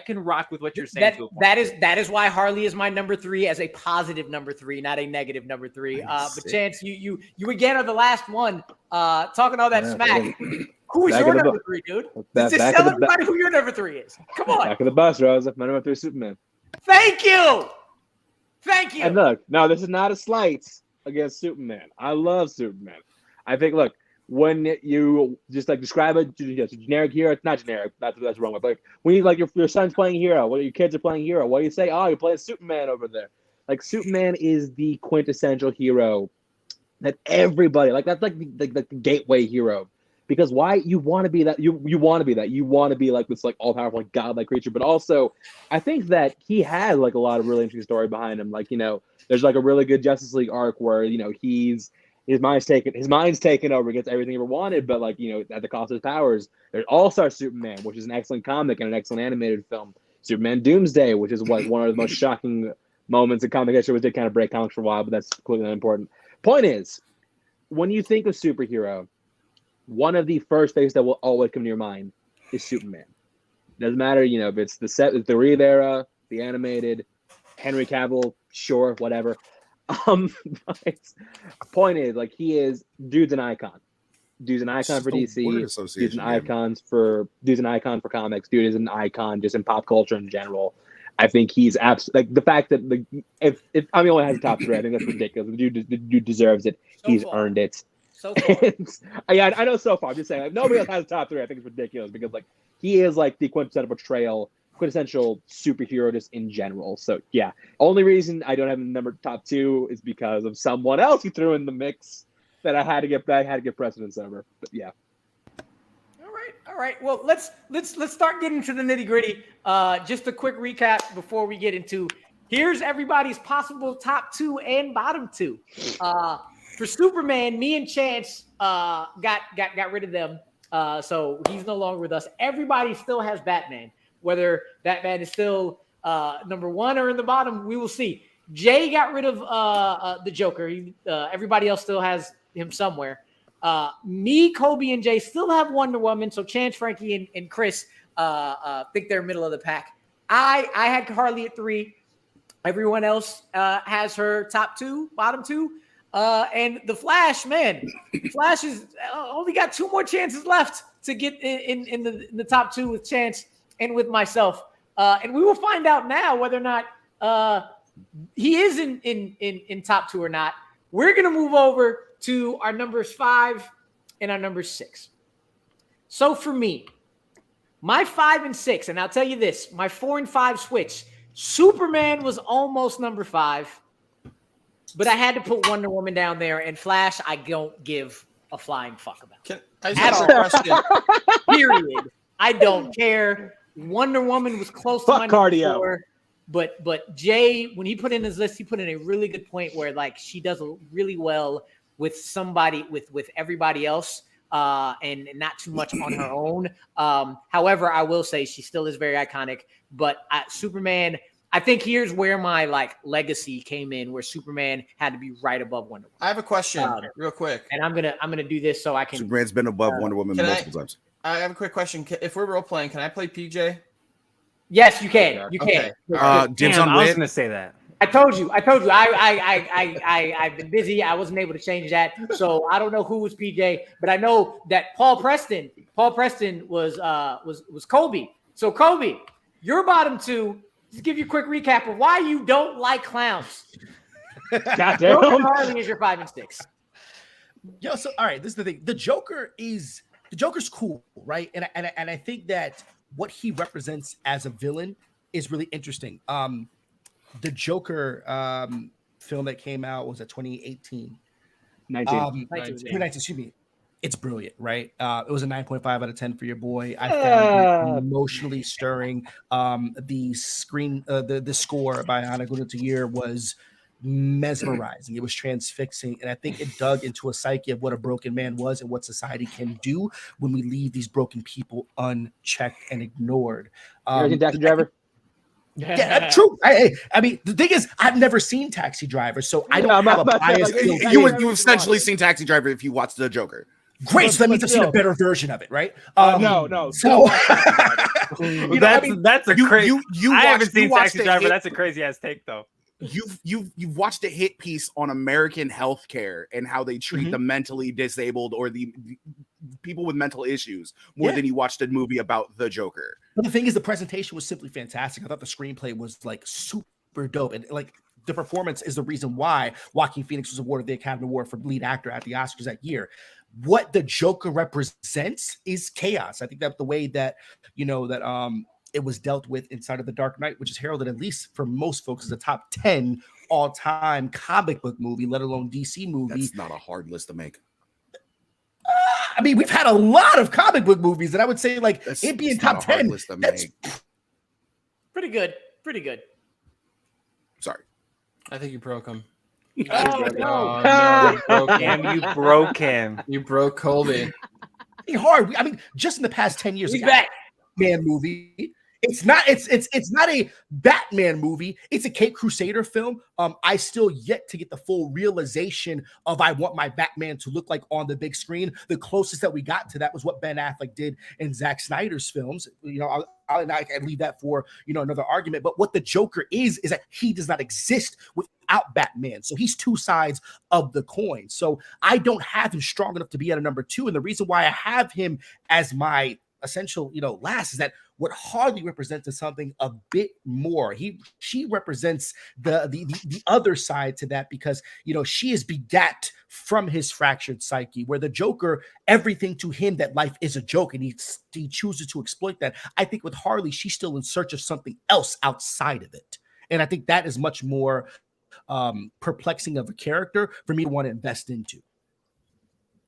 can rock with what you're saying. That is why Harley is my number 3 as a positive number 3, not a negative number 3. But Chance, you again are the last one talking all that smack. Who is your number 3, dude? Just tell everybody who your number 3 is. Come on. Back of the bus, Rose. My number 3 is Superman. Thank you. And look, no, this is not a slight against Superman. I love Superman. I think, look, when you just like describe it to a generic hero, it's not generic. That's wrong. But like when you like your son's playing hero, what your kids are playing hero, what do you say? Oh, you're playing Superman over there. Like Superman is the quintessential hero that everybody like. That's like the gateway hero. Because why you want to be that you want to be that you want to be like this like all powerful like godlike creature, but also I think that he has like a lot of really interesting story behind him. Like there's like a really good Justice League arc where his mind's taken over, gets everything he ever wanted, but like at the cost of his powers. There's All-Star Superman, which is an excellent comic and an excellent animated film. Superman Doomsday, which is like one of the most shocking moments in comic history, which did kind of break comics for a while, but that's completely unimportant. Point is, when you think of superhero, one of the first things that will always come to your mind is Superman. Doesn't matter, if it's the Reeve era, the animated, Henry Cavill, sure, whatever. Point is, like, dude's an icon. Dude's an icon for DC. Dude's an icon for comics. Dude is an icon just in pop culture in general. I think he's absolutely like the fact that if I only has a top 3, I think that's ridiculous. The dude deserves it. He's earned it. So far. I know so far. I'm just saying, like, nobody else has a top 3. I think it's ridiculous because like he is like the quintessential superhero just in general. So yeah, only reason I don't have him number top 2 is because of someone else he threw in the mix that I had to get precedence over. But yeah. All right. Well, let's start getting to the nitty gritty. Just a quick recap before we get into here's everybody's possible top 2 and bottom 2. For Superman, me and Chance got rid of them, so he's no longer with us. Everybody still has Batman. Whether Batman is still number 1 or in the bottom, we will see. Jay got rid of the Joker. Everybody else still has him somewhere. Me, Kobe, and Jay still have Wonder Woman. So Chance, Frankie, and Chris think they're middle of the pack. I had Harley at 3. Everyone else has her top 2, bottom 2. And the Flash, man, Flash is only got 2 more chances left to get in the top 2 with Chance and with myself. And we will find out now whether or not he is in top 2 or not. We're going to move over to our numbers 5 and our number 6. So for me, my 5 and 6, and I'll tell you this, my 4 and 5 switch, Superman was almost number 5. But I had to put Wonder Woman down there, and Flash, I don't give a flying fuck about. Can I just ask a question? Period. I don't care. Wonder Woman was close to my cardio. 4, but Jay, when he put in his list, he put in a really good point where like she does really well with somebody with everybody else, and not too much on her own. However, I will say she still is very iconic. But Superman. I think here's where my like legacy came in, where Superman had to be right above Wonder Woman. I have a question, real quick, and I'm gonna do this so I can. Superman's been above Wonder Woman multiple times. I have a quick question. If we're role playing, can I play PJ? Yes, you can. You can. Dibs on I was Wit. gonna say that. I told you. I've been busy. I wasn't able to change that, so I don't know who was PJ, but I know that Paul Preston was Kobe. So Kobe, your bottom 2. Just give you a quick recap of why you don't like clowns. Goddamn. Harley is your 5 and 6. Yo, so all right, this is the thing. The Joker's cool, right? And I think that what he represents as a villain is really interesting. The Joker film that came out was 2018. 2019, excuse me. It's brilliant, right? It was a 9.5 out of 10 for your boy. I found it emotionally stirring. The score by Anna Gunnar was mesmerizing. It was transfixing, and I think it dug into a psyche of what a broken man was and what society can do when we leave these broken people unchecked and ignored. Taxi Driver. Yeah, true. I mean, the thing is, I've never seen Taxi Driver, so I don't have a bias. You've essentially seen Taxi Driver if you watched The Joker. Great, so that means I've seen a better version of it, right? No. So That's a crazy. I haven't seen Taxi Driver. Hit, that's a crazy ass take, though. You've watched a hit piece on American healthcare and how they treat the mentally disabled or the people with mental issues more than you watched a movie about the Joker. But the thing is, the presentation was simply fantastic. I thought the screenplay was like super dope, and like the performance is the reason why Joaquin Phoenix was awarded the Academy Award for lead actor at the Oscars that year. what the Joker represents is chaos. I think that the way that it was dealt with inside of The Dark Knight, which is heralded, at least for most folks, as a top 10 all-time comic book movie, let alone DC movie. That's not a hard list to make. I mean, we've had a lot of comic book movies, and I would say it being top 10. That's pretty good. Pretty good. Sorry. I think you broke him. Oh, no. Damn, you broke him. You broke Colby. Hard. I mean, just in the past 10 years, he's back. Batman movie. It's not a Batman movie. It's a Cape Crusader film. I still yet to get the full realization of I want my Batman to look like on the big screen. The closest that we got to that was what Ben Affleck did in Zack Snyder's films. I can leave that for another argument. But what the Joker is that he does not exist without Batman. So he's two sides of the coin. So I don't have him strong enough to be at a number 2. And the reason why I have him as my essential, last is that what Harley represents is something a bit more. She represents the other side to that because she is begat from his fractured psyche, where the Joker, everything to him that life is a joke, and he chooses to exploit that. I think with Harley, she's still in search of something else outside of it, and I think that is much more perplexing of a character for me to want to invest into.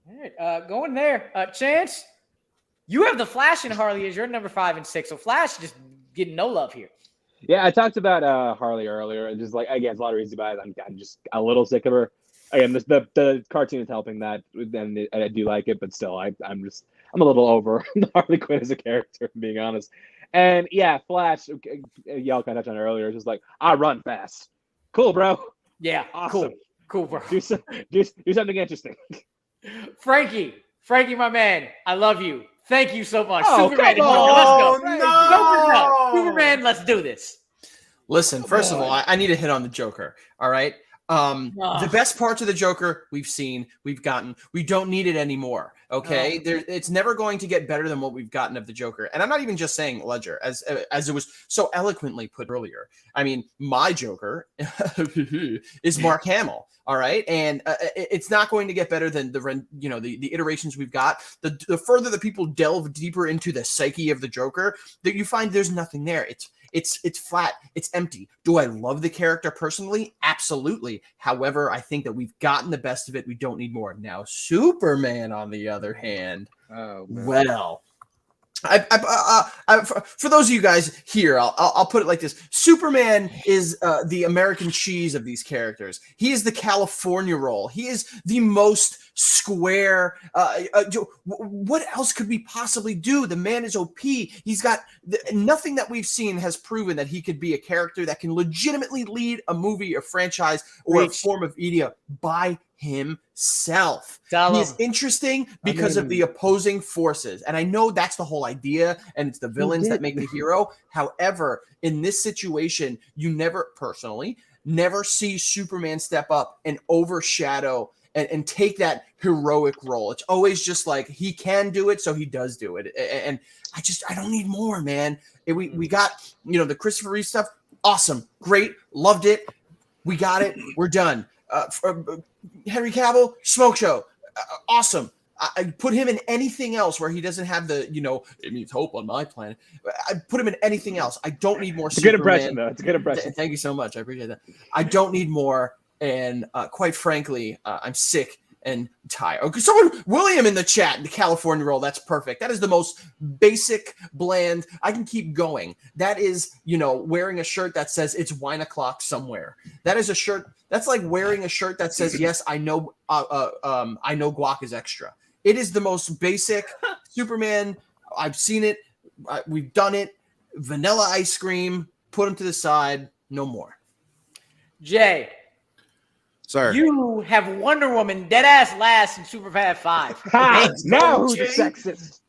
All right, going there, Chance. You have the Flash and Harley as your number 5 and 6. So Flash just getting no love here. Yeah, I talked about Harley earlier, and just again, a lot of reasons why I'm just a little sick of her. Again, the cartoon is helping that, and I do like it, but still, I'm a little over Harley Quinn as a character, being honest. And yeah, Flash, y'all kind of touched on it earlier. Just I run fast. Cool, bro. Yeah, awesome. Cool, bro. Do something interesting. Frankie, my man, I love you. Thank you so much. Oh, Superman, come on. let's go. No. Superman, let's do this. Listen, first of all, I need to hit on the Joker. All right. The best parts of the Joker we've seen, we've gotten. We don't need it anymore. Okay, it's never going to get better than what we've gotten of the Joker. And I'm not even just saying Ledger, as it was so eloquently put earlier. I mean, my Joker is Mark Hamill. All right, and it's not going to get better than the iterations we've got. The further the people delve deeper into the psyche of the Joker, that you find there's nothing there. It's flat. It's empty. Do I love the character personally? Absolutely. However, I think that we've gotten the best of it. We don't need more. Now, Superman, on the other hand, well, for those of you guys here, I'll put it like this: Superman is the American cheese of these characters. He is the California roll. He is the most square. What else could we possibly do? The man is OP. He's got nothing that we've seen has proven that he could be a character that can legitimately lead a movie, a franchise, or a form of media by himself. He is interesting because of the opposing forces. And I know that's the whole idea, and it's the villains that make the hero. However, in this situation, you never see Superman step up and overshadow and take that heroic role. It's always just he can do it, so he does do it. And I don't need more, man. We got, the Christopher Reeve stuff. Awesome. Great. Loved it. We got it. We're done. Henry Cavill, smoke show. Awesome. I put him in anything else where he doesn't have the, it means hope on my planet. I put him in anything else. I don't need more. It's a good impression, though. It's a good impression. Thank you so much. I appreciate that. I don't need more. And quite frankly, I'm sick and tired. Okay, someone, William in the chat, the California roll. That's perfect. That is the most basic, bland. I can keep going. That is, wearing a shirt that says it's wine o'clock somewhere. That is a shirt. That's like wearing a shirt that says, yes, I know guac is extra. It is the most basic Superman. I've seen it. We've done it. Vanilla ice cream. Put them to the side. No more. Jay. Sir. You have Wonder Woman dead ass last in Superbad 5. Now who's the sexist?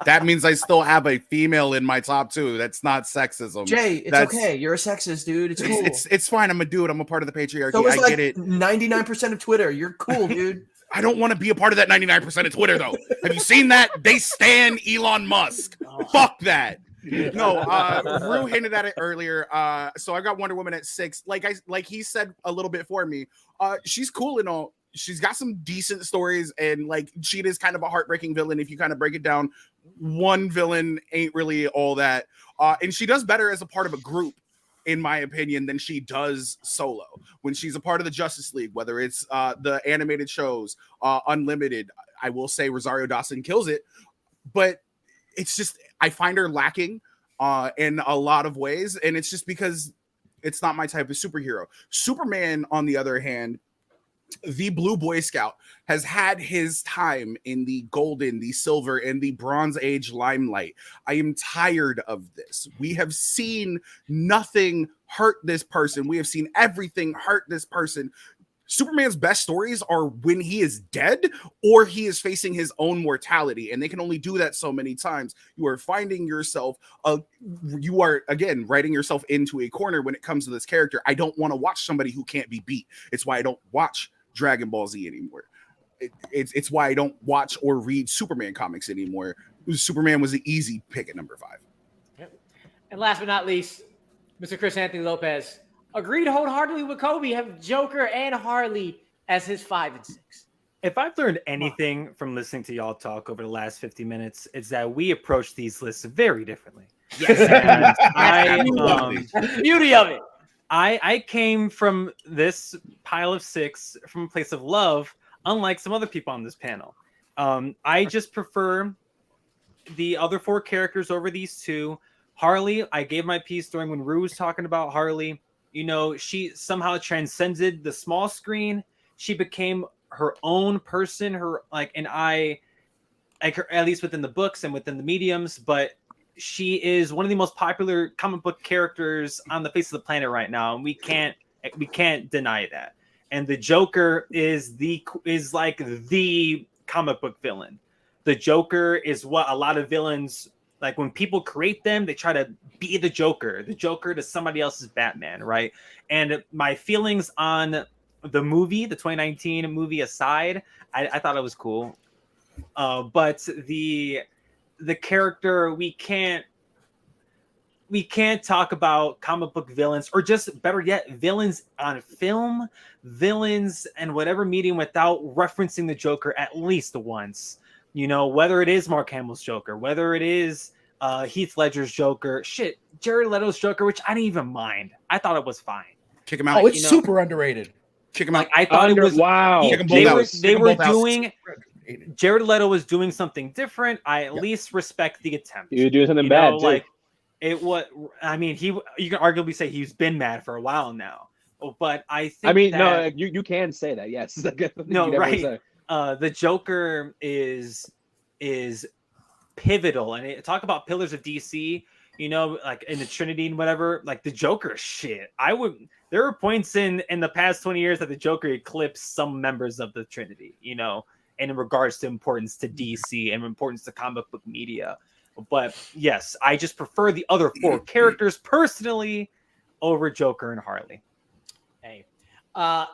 That means I still have a female in my top 2. That's not sexism. Jay, it's okay. You're a sexist, dude. It's cool. It's fine. I'm a dude. I'm a part of the patriarchy. So I get it. 99% of Twitter. You're cool, dude. I don't want to be a part of that 99% of Twitter, though. Have you seen that? They stan Elon Musk. Fuck that. No, Rue hinted at it earlier. So I got Wonder Woman at 6. Like he said a little bit for me. She's cool and all. she's got some decent stories, and like Cheetah's kind of a heartbreaking villain. If you kind of break it down, one villain ain't really all that. And she does better as a part of a group, in my opinion, than she does solo. When she's a part of the Justice League, whether it's the animated shows, Unlimited, I will say Rosario Dawson kills it, but it's just, I find her lacking in a lot of ways, and it's just because it's not my type of superhero. Superman, on the other hand, the Blue Boy Scout, has had his time in the golden, the silver, and the Bronze Age limelight. I am tired of this. We have seen nothing hurt this person. We have seen everything hurt this person. Superman's best stories are when he is dead or he is facing his own mortality, and they can only do that so many times. You are finding yourself, you are, again, writing yourself into a corner when it comes to this character. I don't want to watch somebody who can't be beat. It's why I don't watch Dragon Ball Z anymore. It's why I don't watch or read Superman comics anymore. Superman was the easy pick at number 5. Yep. And last but not least, Mr. Chris Anthony Lopez agreed wholeheartedly with Kobe, have Joker and Harley as his 5 and 6. If I've learned anything from listening to y'all talk over the last 50 minutes, it's that we approach these lists very differently. Yes. That's the beauty of it. I came from this pile of 6 from a place of love, unlike some other people on this panel. I just prefer the other 4 characters over these 2. Harley, I gave my piece during when Rue was talking about Harley. You know, she somehow transcended the small screen. She became her own person. At least within the books and within the mediums, but she is one of the most popular comic book characters on the face of the planet right now, and we can't deny that. And the Joker is like the comic book villain. The Joker is what a lot of villains, like when people create them, they try to be the Joker to somebody else's Batman, right? And my feelings on the movie, the 2019 movie aside, I thought it was cool. But the character, we can't talk about comic book villains, or just better yet, villains on film, villains and whatever medium, without referencing the Joker at least once. You know, whether it is Mark Hamill's Joker, whether it is Heath Ledger's Joker, Jared Leto's Joker, which I didn't even mind. I thought it was fine. Kick him out. Oh, it's super underrated. Kick him out. I thought it was wow. They were doing. Jared Leto was doing something different. I at least respect the attempt. He was doing something bad too. Like it was. I mean, you can arguably say he's been mad for a while now. But I think. I mean, no, you can say that. Yes. No, right. The Joker is pivotal, and talk about pillars of DC. You know, like in the Trinity and whatever. Like the Joker, shit. There were points in the past 20 years that the Joker eclipsed some members of the Trinity. You know, and in regards to importance to DC and importance to comic book media. But yes, I just prefer the other 4 characters personally over Joker and Harley. Hey,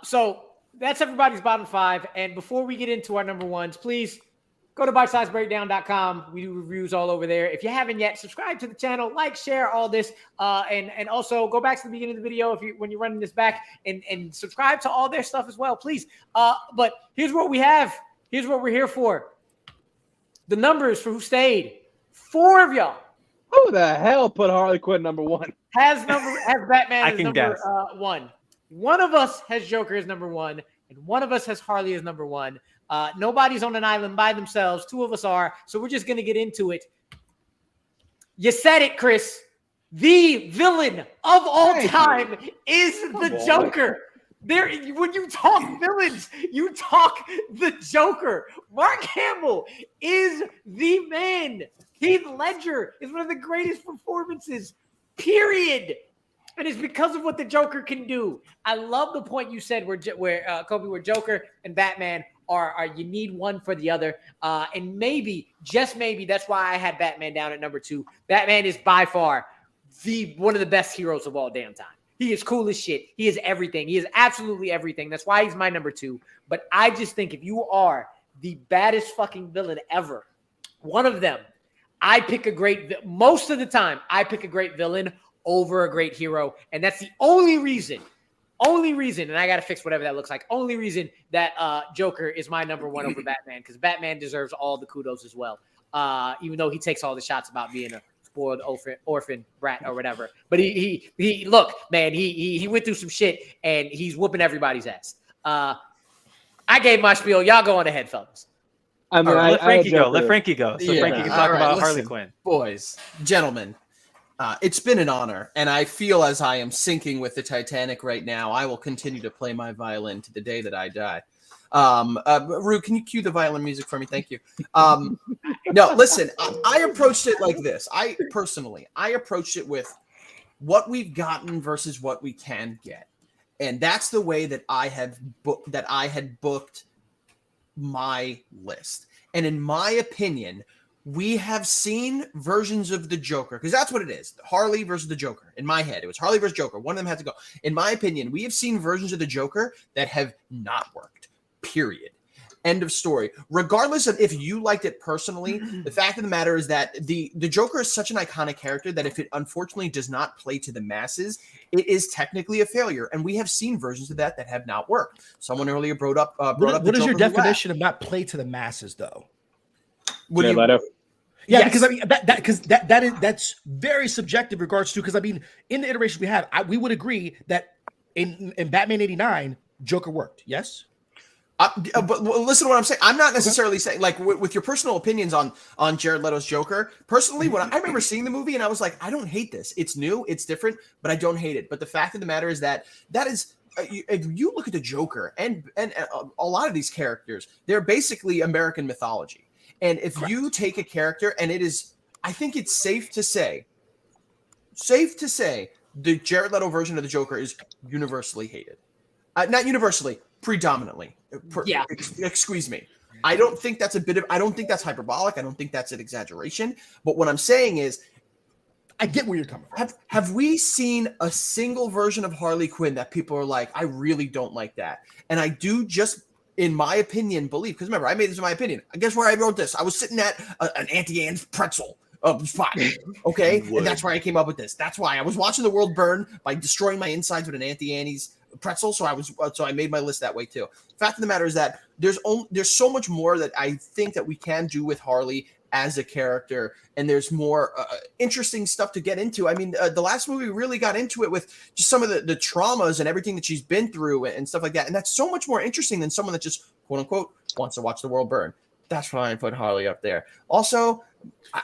so that's everybody's bottom 5. And before we get into our number 1s, please go to bitesizebreakdown.com. We do reviews all over there. If you haven't yet, subscribe to the channel, like, share all this, and also go back to the beginning of the video when you're running this back, and subscribe to all their stuff as well, please. But here's what we have. Here's what we're here for. The numbers for who stayed. 4 of y'all. Who the hell put Harley Quinn number 1? Has Batman as number guess. 1. One of us has Joker as number 1, and one of us has Harley as number 1. Nobody's on an island by themselves. 2 of us are. So we're just going to get into it. You said it, Chris. The villain of all time is the Joker. When you talk villains, you talk the Joker. Mark Hamill is the man. Heath Ledger is one of the greatest performances, period. And it's because of what the Joker can do. I love the point you said where Kobe, where Joker and Batman are you need one for the other. And maybe, just maybe, that's why I had Batman down at number 2. Batman is by far one of the best heroes of all damn time. He is cool as shit. He is everything. He is absolutely everything. That's why he's my number 2. But I just think if you are the baddest fucking villain ever, one of them, most of the time, I pick a great villain over a great hero. And that's the only reason only reason, and I got to fix whatever that looks like, only reason that Joker is my number one over Batman, because Batman deserves all the kudos as well. Even though he takes all the shots about being a spoiled orphan brat or whatever. But he look, man, he went through some shit and he's whooping everybody's ass. I gave my spiel. Y'all go on ahead, fellas. I mean, let Frankie go. Let Frankie go. So Yeah. Frankie can talk about Listen, Harley Quinn. Boys, gentlemen, it's been an honor, and I feel as I am sinking with the Titanic right now, I will continue to play my violin to the day that I die. Rue, can you cue the violin music for me? Thank you. No, listen, I approached it like this. I approached it with what we've gotten versus what we can get. And that's the way that I had booked my list. And in my opinion, we have seen versions of the Joker, because that's what it is. Harley versus the Joker. In my head, it was Harley versus Joker. One of them had to go. In my opinion, we have seen versions of the Joker that have not worked. Period. End of story. Regardless of if you liked it personally, the fact of the matter is that the Joker is such an iconic character that if it unfortunately does not play to the masses, it is technically a failure. And we have seen versions of that have not worked. Someone earlier brought up. What is your definition of not play to the masses, though? Yes. Because I mean that's very subjective in regards to, because I mean in the iterations we have, we would agree that in Batman '89, Joker worked. Yes. But listen to what I'm saying. I'm not necessarily saying, like, with your personal opinions on Jared Leto's Joker. Personally, when I remember seeing the movie and I was like, I don't hate this. It's new, it's different, but I don't hate it. But the fact of the matter is that is, if you look at the Joker and a lot of these characters, they're basically American mythology. And if you take a character, and it is, I think it's safe to say, the Jared Leto version of the Joker is universally hated. Not universally, predominantly. Yeah. Excuse me. I don't think that's I don't think that's hyperbolic. I don't think that's an exaggeration. But what I'm saying is, I get where you're coming from. Have we seen a single version of Harley Quinn that people are like, I really don't like that? And I do, just in my opinion, believe, because remember, I made this in my opinion. I guess where I wrote this, I was sitting at an Auntie Anne's pretzel spot. Okay. And that's where I came up with this. That's why I was watching the world burn by destroying my insides with an Auntie Anne's pretzel. So I made my list that way too. Fact of the matter is that there's so much more that I think that we can do with Harley as a character, and there's more interesting stuff to get into. I mean, the last movie really got into it with just some of the traumas and everything that she's been through and stuff like that, and that's so much more interesting than someone that just, quote unquote, wants to watch the world burn. That's why I put Harley up there. Also,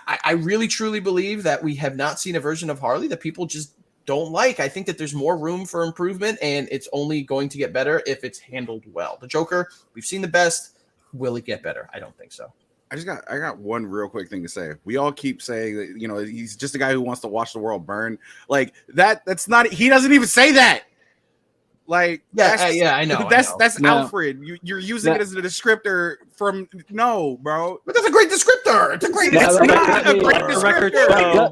I really truly believe that we have not seen a version of Harley that people just don't like. I think that there's more room for improvement, and it's only going to get better if it's handled well. The Joker, we've seen the best. Will it get better? I don't think so. I got one real quick thing to say. We all keep saying that, you know, he's just a guy who wants to watch the world burn. Like that's not, he doesn't even say that. Like, I know. That's Alfred. You're using it as a descriptor from bro. But that's a great descriptor. It's a great. It's not a great descriptor.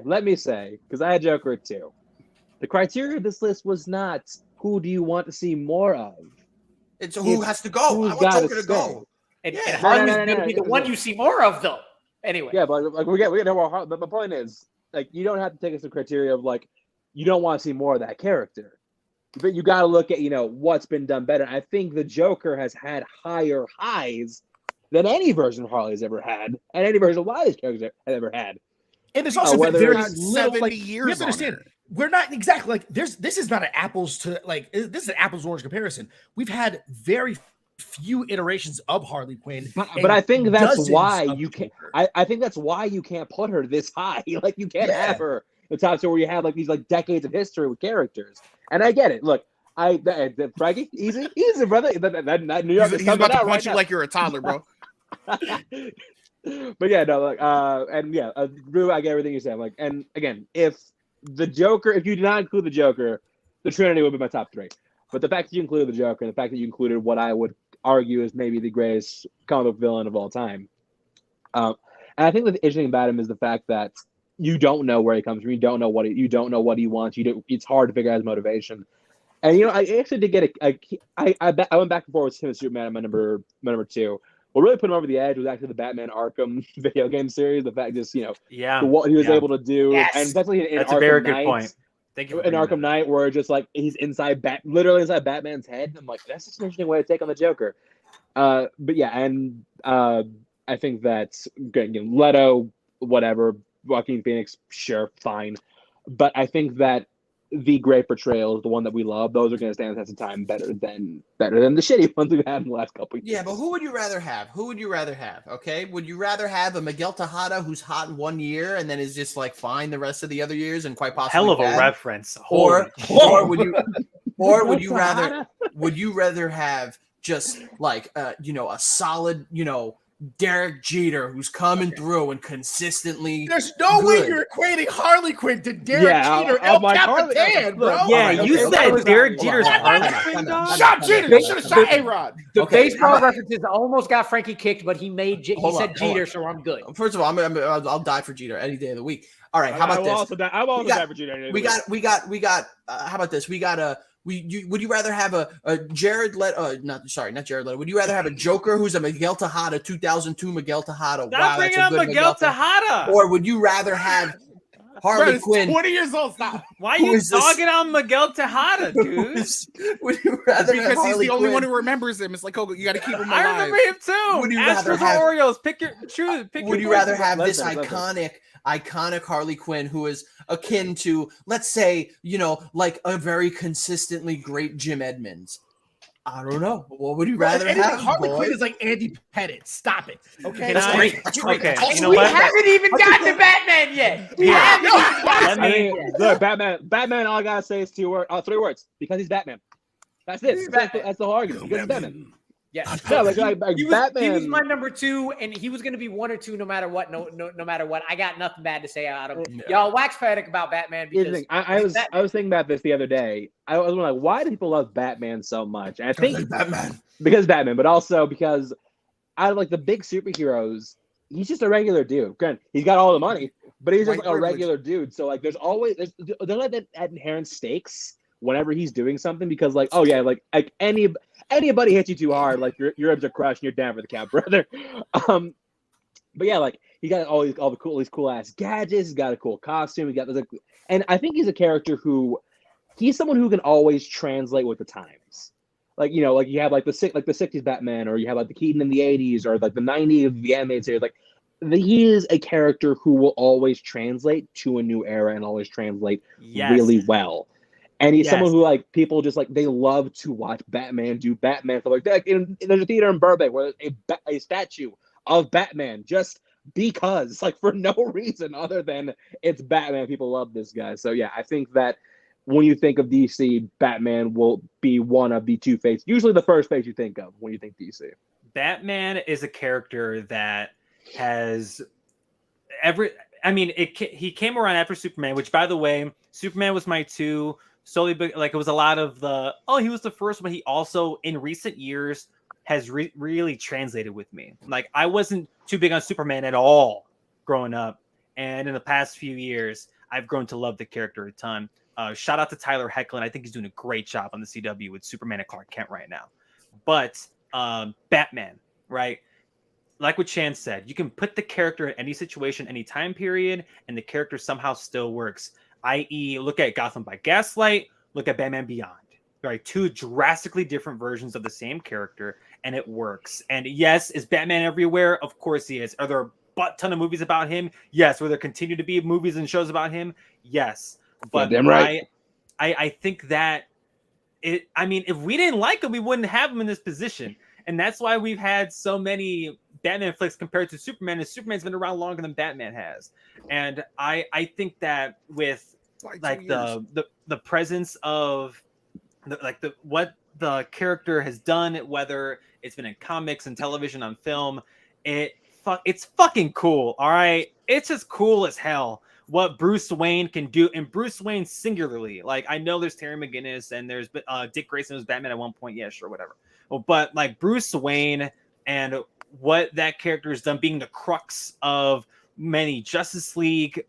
Let me say, because I had Joker too. The criteria of this list was not who do you want to see more of. It's who has to go. I want Joker to go. And Harley's going to be the one you see more of, though. Anyway. Yeah, but like we get more. But my point is, like, you don't have to take us the criteria of like you don't want to see more of that character, but you got to look at what's been done better. I think the Joker has had higher highs than any version of Harley's ever had, and any version of Wiley's characters have ever had. And there's also been very little, 70 years. We have to understand. We're not exactly like this is not an apples to like this is an apples orange comparison. We've had very few iterations of Harley Quinn, but I think that's why you can't. I think that's why you can't put her this high. Like you can't have her the top tier where you have like these like decades of history with characters. And I get it. Look, Frankie, easy, brother. That New York he's about to punch right you now. like you're a toddler, bro. But yeah, no, like, Rue, I get everything you're saying. Like, and again, if you did not include the Joker, the Trinity would be my top three. But the fact that you included the Joker, and the fact that you included what I would argue is maybe the greatest comic book villain of all time. And I think that the interesting about him is the fact that you don't know where he comes from. You don't know what he wants. It's hard to figure out his motivation. And I actually did get I went back and forth with him and Superman at my number two. What really put him over the edge was actually the Batman Arkham video game series. The fact just what he was able to do, and especially in that's Arkham a very Knight, good point. Thank you. In Arkham Knight, where just like he's literally inside Batman's head. I'm like, that's just an interesting way to take on the Joker. But yeah, and I think that's good. You know, Leto, whatever, Joaquin Phoenix, sure, fine. But I think that the great portrayals, the one that we love, those are going to stand the test of time better than the shitty ones we've had in the last couple of years. Yeah, but who would you rather have? Okay, would you rather have a Miguel Tejada who's hot in 1 year and then is just like fine the rest of the other years and quite possibly hell of bad? a reference, or would you rather have just like a solid Derek Jeter who's coming through and consistently. There's no way you're equating Harley Quinn to Derek Jeter, El Capitan, bro. Yeah, you said Derek Jeter's Harley Quinn. Shot Jeter. You should have shot A-Rod. The baseball references almost got Frankie kicked, but he said Jeter, so I'm good. First of all, I'll die for Jeter any day of the week. All right, how about this? I'm also die for Jeter. We got. How about this? We got would you rather have a Jared Leto? Not Jared Leto. Would you rather have a Joker who's a Miguel Tejada, 2002 Miguel Tejada? Stop bringing up Miguel Tejada. Or would you rather have Harley Quinn? 20 years old. Stop. Why are you dogging on Miguel Tejada, dude? Would you rather because have he's the only Quinn? one who remembers him. It's like, oh, you got to keep him alive. I remember him too. Would you Astros rather have or Orioles? Pick your choose. Would you rather have this iconic Harley Quinn who is akin to, let's say, like a very consistently great Jim Edmonds? I don't know. What would you rather have? Harley Quinn is like Andy Pettit. Stop it. Okay. That's great. Okay. You know we haven't even gotten to Batman yet. Look, Batman. All I gotta say is 3 words. Because he's Batman. That's it. That's the whole argument. Because he's Batman. Yeah, no, like Batman. He was my number 2, and he was going to be 1 or 2 no matter what. No matter what. I got nothing bad to say out of him. Y'all wax poetic about Batman because I was thinking about this the other day. I was like, why do people love Batman so much? And I think because Batman, but also because out of like the big superheroes, he's just a regular dude. Granted, he's got all the money, but he's just like a regular dude. So like, there's like that inherent stakes whenever he's doing something, because like, oh yeah, like anybody hits you too hard, like your ribs are crushed and you're down for the count, brother. But yeah, like he got all these cool ass gadgets. He's got a cool costume. He got this, and I think he's a character who he's someone who can always translate with the times. Like like you have like the 60s Batman, or you have like the Keaton in the 80s, or like the 90s the animated series. Like he is a character who will always translate to a new era and always translate really well. And he's someone who like people just like they love to watch Batman do Batman stuff like that. There's a theater in Burbank where there's a statue of Batman just because, like, for no reason other than it's Batman. People love this guy. So yeah, I think that when you think of DC, Batman will be one of the 2 faces, usually the first face you think of when you think DC. Batman is a character that has he came around after Superman, which, by the way, Superman was my 2. Solely, like, it was a lot of he was the first one. He also, in recent years, has really translated with me. Like, I wasn't too big on Superman at all growing up. And in the past few years, I've grown to love the character a ton. Shout out to Tyler Hoechlin. I think he's doing a great job on the CW with Superman and Clark Kent right now. But Batman, right? Like what Chan said, you can put the character in any situation, any time period, and the character somehow still works. I.e., look at Gotham by Gaslight, look at Batman Beyond. Right, 2 drastically different versions of the same character, and it works. And yes, is Batman everywhere? Of course he is. Are there a butt ton of movies about him? Yes. Will there continue to be movies and shows about him? Yes. But damn right. I think that if we didn't like him, we wouldn't have him in this position. And that's why we've had so many Batman flicks compared to Superman, and Superman's been around longer than Batman has. And I think that with like the presence of what the character has done, whether it's been in comics and television, on film, it's fucking cool. All right, it's just cool as hell what Bruce Wayne can do, and Bruce Wayne singularly. Like, I know there's Terry McGinnis and there's Dick Grayson was Batman at one point. Yeah, sure, whatever. Well, but like Bruce Wayne and what that character has done, being the crux of many Justice League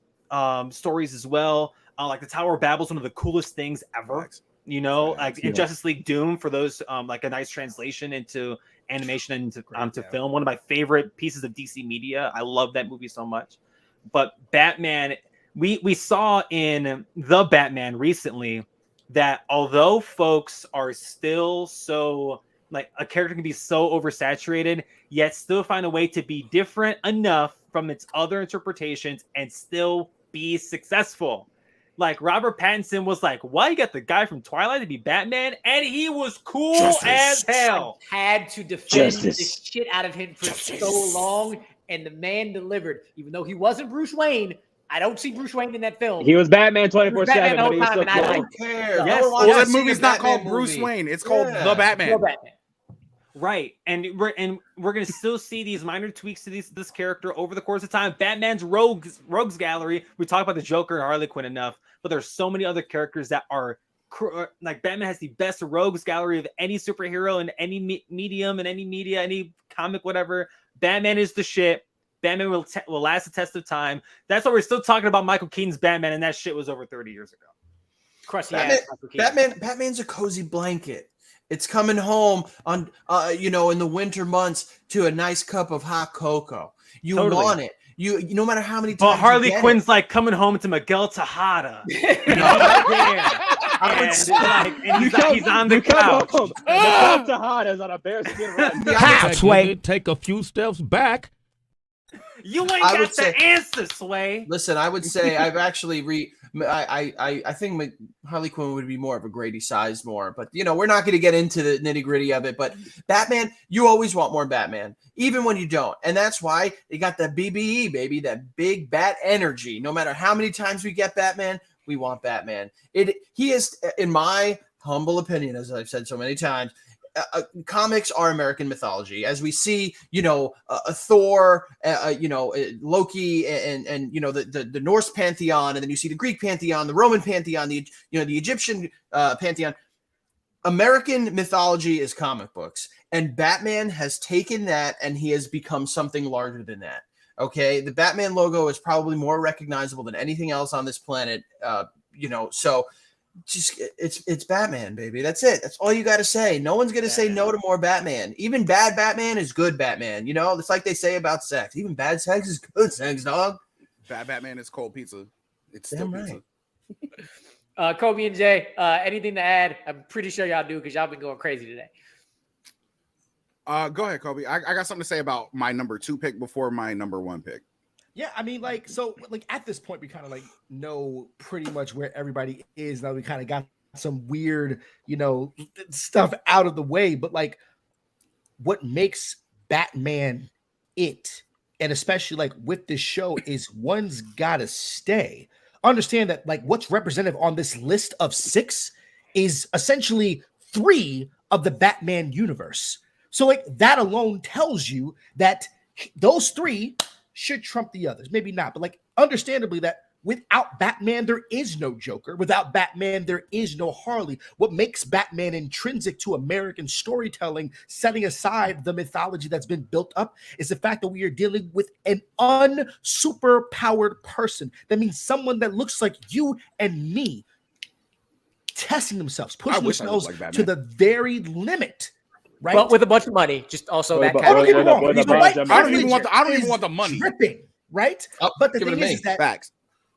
stories as well. Like the Tower of Babel is one of the coolest things ever. Like in Justice League Doom, for those like a nice translation into animation and onto film. One of my favorite pieces of DC media. I love that movie so much. But Batman, we saw in the Batman recently that although folks are still so like a character can be so oversaturated, yet still find a way to be different enough from its other interpretations and still be successful. Like Robert Pattinson was like, "Why you got the guy from Twilight to be Batman?" And he was cool as hell. I had to defend the shit out of him for so long, and the man delivered. Even though he wasn't Bruce Wayne, I don't see Bruce Wayne in that film. He was Batman 24/7. Batman the whole but he was time, still and I cool. don't care. Yes. Well, that movie's not called Bruce Wayne. It's called The Batman. The Batman. Right, and we're gonna still see these minor tweaks to this character over the course of time. Batman's rogues gallery. We talk about the Joker and Harley Quinn enough, but there's so many other characters that are like Batman has the best rogues gallery of any superhero in any medium, in any media, any comic, whatever. Batman is the shit. Batman will last the test of time. That's why we're still talking about Michael Keaton's Batman, and that shit was over 30 years ago. Crusty Batman's a cozy blanket. It's coming home on, in the winter months to a nice cup of hot cocoa. You want it. You no matter how many times. But Harley Quinn's like coming home to Miguel Tejada. He's on the couch. Miguel Tejada's on a bearskin run. Sway, take a few steps back. You ain't got the answer, Sway. Listen, I would say I've actually I think Harley Quinn would be more of a Grady Sizemore, but we're not going to get into the nitty gritty of it. But Batman, you always want more Batman, even when you don't, and that's why they got that BBE, baby, that big bat energy. No matter how many times we get Batman, we want Batman. He is, in my humble opinion, as I've said so many times. Comics are American mythology, as we see, Thor, Loki, and the Norse pantheon, and then you see the Greek pantheon, the Roman pantheon, the Egyptian pantheon. American mythology is comic books, and Batman has taken that and he has become something larger than that. Okay, the Batman logo is probably more recognizable than anything else on this planet. So. Just it's Batman, baby. That's it. That's all you got to say. No one's gonna say no to more Batman. Even bad Batman is good Batman. It's like they say about sex. Even bad sex is good sex, dog. Bad Batman is cold pizza. It's damn still right. pizza. Kobe and Jay, anything to add? I'm pretty sure y'all do because y'all been going crazy today. Go ahead, Kobe. I got something to say about my number 2 pick before my number 1 pick. Yeah, I mean, at this point, we kind of know pretty much where everybody is. Now we kind of got some weird, stuff out of the way. But what makes Batman it, and especially with this show, is one's got to stay. Understand that what's represented on this list of 6 is essentially 3 of the Batman universe. So that alone tells you that those 3 should trump the others. Maybe not, but understandably that without Batman, there is no Joker. Without Batman, there is no Harley. What makes Batman intrinsic to American storytelling, setting aside the mythology that's been built up, is the fact that we are dealing with an unsuperpowered person. That means someone that looks like you and me, testing themselves, pushing themselves to the very limit. Right? But with a bunch of money, just also that kind I don't even want the money. Dripping, right? But the thing is that facts.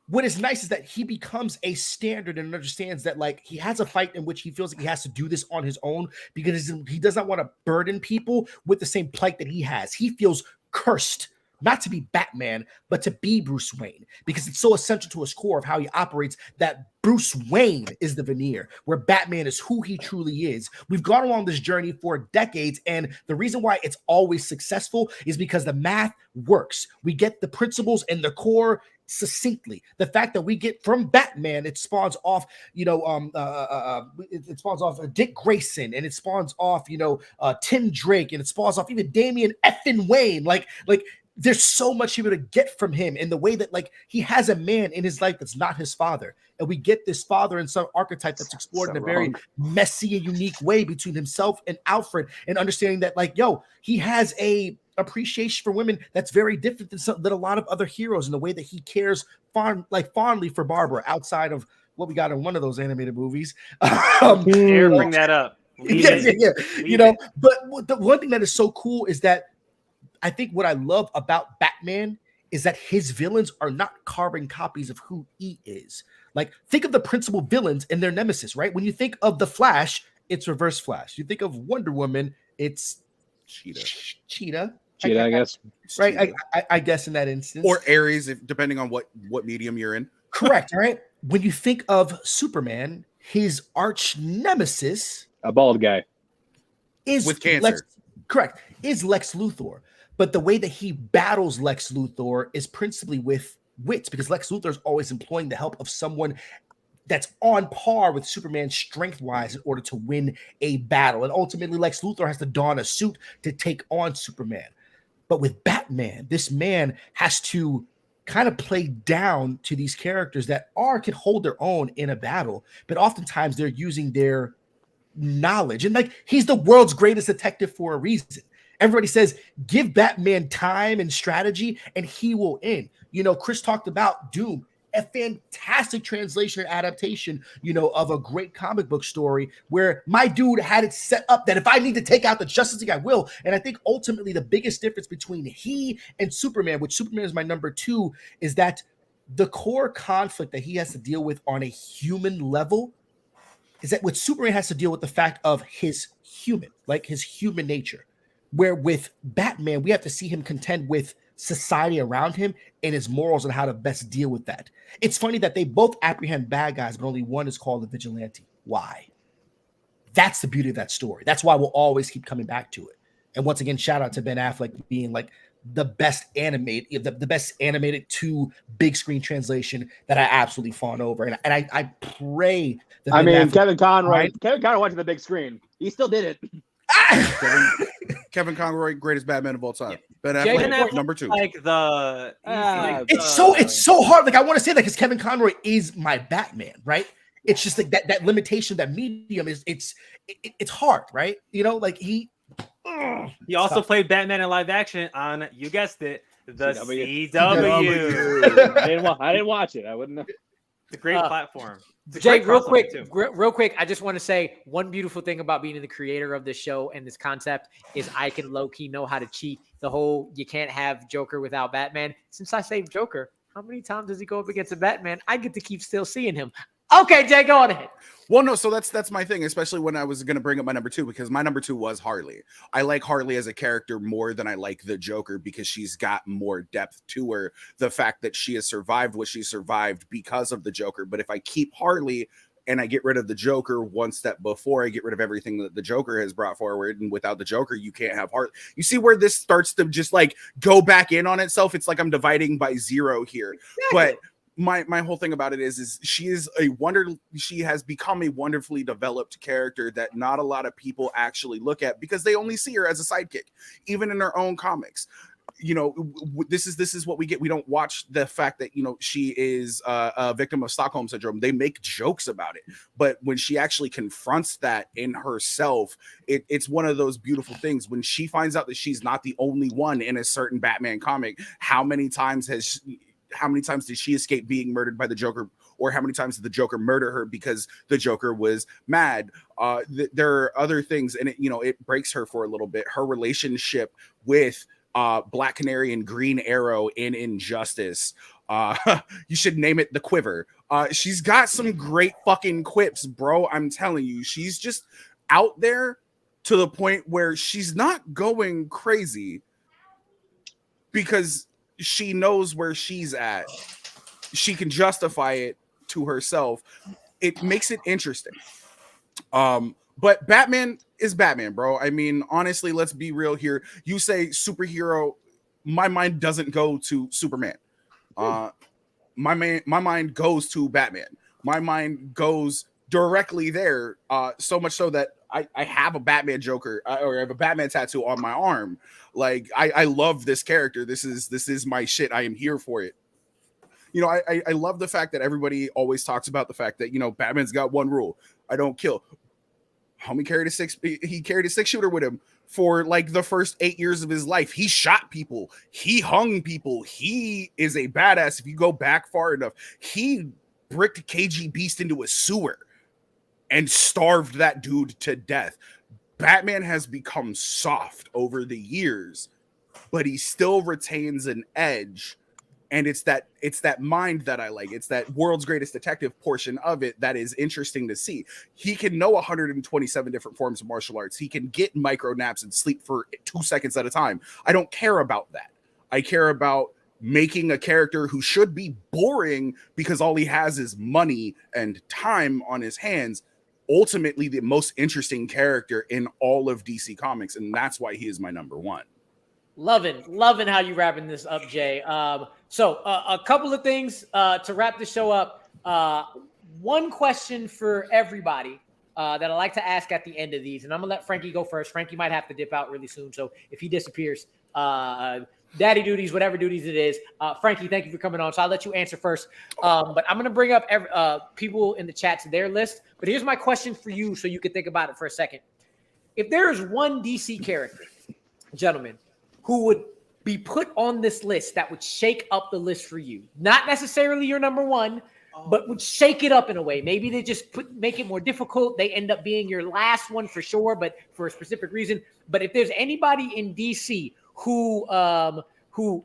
What is nice is that he becomes a standard and understands that he has a fight in which he feels like he has to do this on his own because he does not want to burden people with the same plight that he has. He feels cursed not to be Batman, but to be Bruce Wayne, because it's so essential to his core of how he operates that Bruce Wayne is the veneer, where Batman is who he truly is. We've gone along this journey for decades, and the reason why it's always successful is because the math works. We get the principles and the core succinctly. The fact that we get from Batman, it spawns off, it spawns off Dick Grayson, and it spawns off, Tim Drake, and it spawns off even Damian effing Wayne. There's so much you're able to get from him in the way that he has a man in his life that's not his father. And we get this father and son archetype that's explored in a very messy and unique way between himself and Alfred, and understanding that he has a appreciation for women that's very different than a lot of other heroes, in the way that he cares fondly for Barbara outside of what we got in one of those animated movies. Bring that up. But the one thing that is so cool is that I think what I love about Batman is that his villains are not carbon copies of who he is. Like, think of the principal villains and their nemesis, right? When you think of the Flash, it's Reverse Flash. You think of Wonder Woman, it's Cheetah, I guess. Right, I guess in that instance. Or Ares, depending on what medium you're in. Correct, right? When you think of Superman, his arch nemesis, a bald guy, is with cancer. Is Lex Luthor. But the way that he battles Lex Luthor is principally with wits, because Lex Luthor is always employing the help of someone that's on par with Superman strength-wise in order to win a battle. And ultimately, Lex Luthor has to don a suit to take on Superman. But with Batman, this man has to kind of play down to these characters that can hold their own in a battle, but oftentimes they're using their knowledge. And like, he's the world's greatest detective for a reason. Everybody says, give Batman time and strategy, and he will win. You know, Chris talked about Doom, a fantastic translation and adaptation, you know, of a great comic book story where my dude had it set up that if I need to take out the Justice League, I will. And I think ultimately the biggest difference between he and Superman, which Superman is my number 2, is that the core conflict that he has to deal with on a human level is that what Superman has to deal with the fact of his human nature. Where with Batman, we have to see him contend with society around him and his morals and how to best deal with that. It's funny that they both apprehend bad guys, but only one is called a vigilante. Why? That's the beauty of that story. That's why we'll always keep coming back to it. And once again, shout out to Ben Affleck being like the best animated, the best animated to big screen translation that I absolutely fawn over. And I pray that Kevin Conroy went to the big screen. He still did it. Kevin Conroy, greatest Batman of all time. Yeah. Ben Affleck, number 2. It's so hard. Like, I want to say that because Kevin Conroy is my Batman, right? It's just like that limitation, that medium is it's hard, right? You know, like he also played Batman in live action on, you guessed it, the CW. I didn't watch it. I wouldn't know. It's a great platform. Jake, real quick, I just want to say one beautiful thing about being the creator of this show and this concept is I can low-key know how to cheat. The whole you can't have Joker without Batman. Since I saved Joker, how many times does he go up against a Batman? I get to keep still seeing him. Okay, Jay, go on ahead. Well, no, so that's my thing, especially when I was going to bring up my number 2, because my number 2 was Harley. I like Harley as a character more than I like the Joker because she's got more depth to her. The fact that she has survived what she survived because of the Joker. But if I keep Harley and I get rid of the Joker one step before I get rid of everything that the Joker has brought forward, and without the Joker, you can't have Harley. You see where this starts to just like go back in on itself? It's like I'm dividing by 0 here. Exactly. But my whole thing about it is she has become a wonderfully developed character that not a lot of people actually look at because they only see her as a sidekick, even in her own comics. You know, this is what we get. We don't watch the fact that, you know, she is a victim of Stockholm syndrome. They make jokes about it, but when she actually confronts that in herself, it's one of those beautiful things. When she finds out that she's not the only one in a certain Batman comic, how many times did she escape being murdered by the Joker, or how many times did the Joker murder her because the Joker was mad? There are other things, and it breaks her for a little bit. Her relationship with Black Canary and Green Arrow in Injustice. You should name it the Quiver. She's got some great fucking quips, bro. I'm telling you, she's just out there to the point where she's not going crazy because she knows where she's at. She can justify it to herself. It makes it interesting. But Batman is Batman, bro. I mean, honestly, let's be real here. You say superhero, my mind doesn't go to Superman. My mind goes to Batman. My mind goes directly there. So much so that I have a Batman Joker, or I have a Batman tattoo on my arm. Like, I love this character. This is my shit. I am here for it. You know, I love the fact that everybody always talks about the fact that, you know, Batman's got one rule: I don't kill. Homie carried a 6-shooter with him for like the first 8 years of his life. He shot people. He hung people. He is a badass. If you go back far enough, he bricked KG Beast into a sewer and starved that dude to death. Batman has become soft over the years, but he still retains an edge And it's that mind that I like. It's that world's greatest detective portion of it that is interesting to see. He can know 127 different forms of martial arts. He can get micro naps and sleep for 2 seconds at a time. I don't care about that. I care about making a character who should be boring because all he has is money and time on his hands, ultimately the most interesting character in all of DC Comics, and that's why he is my number one. Loving how you wrapping this up, Jay. So a couple of things to wrap the show up. One question for everybody that I like to ask at the end of these, and I'm gonna let Frankie go first. Frankie might have to dip out really soon, so if he disappears, daddy duties, whatever duties it is. Frankie, thank you for coming on. So I'll let you answer first. But I'm gonna bring up people in the chat to their list. But here's my question for you, so you can think about it for a second. If there is one DC character, gentlemen, who would be put on this list that would shake up the list for you, not necessarily your number one, but would shake it up in a way. Maybe they just make it more difficult. They end up being your last one for sure, but for a specific reason. But if there's anybody in DC who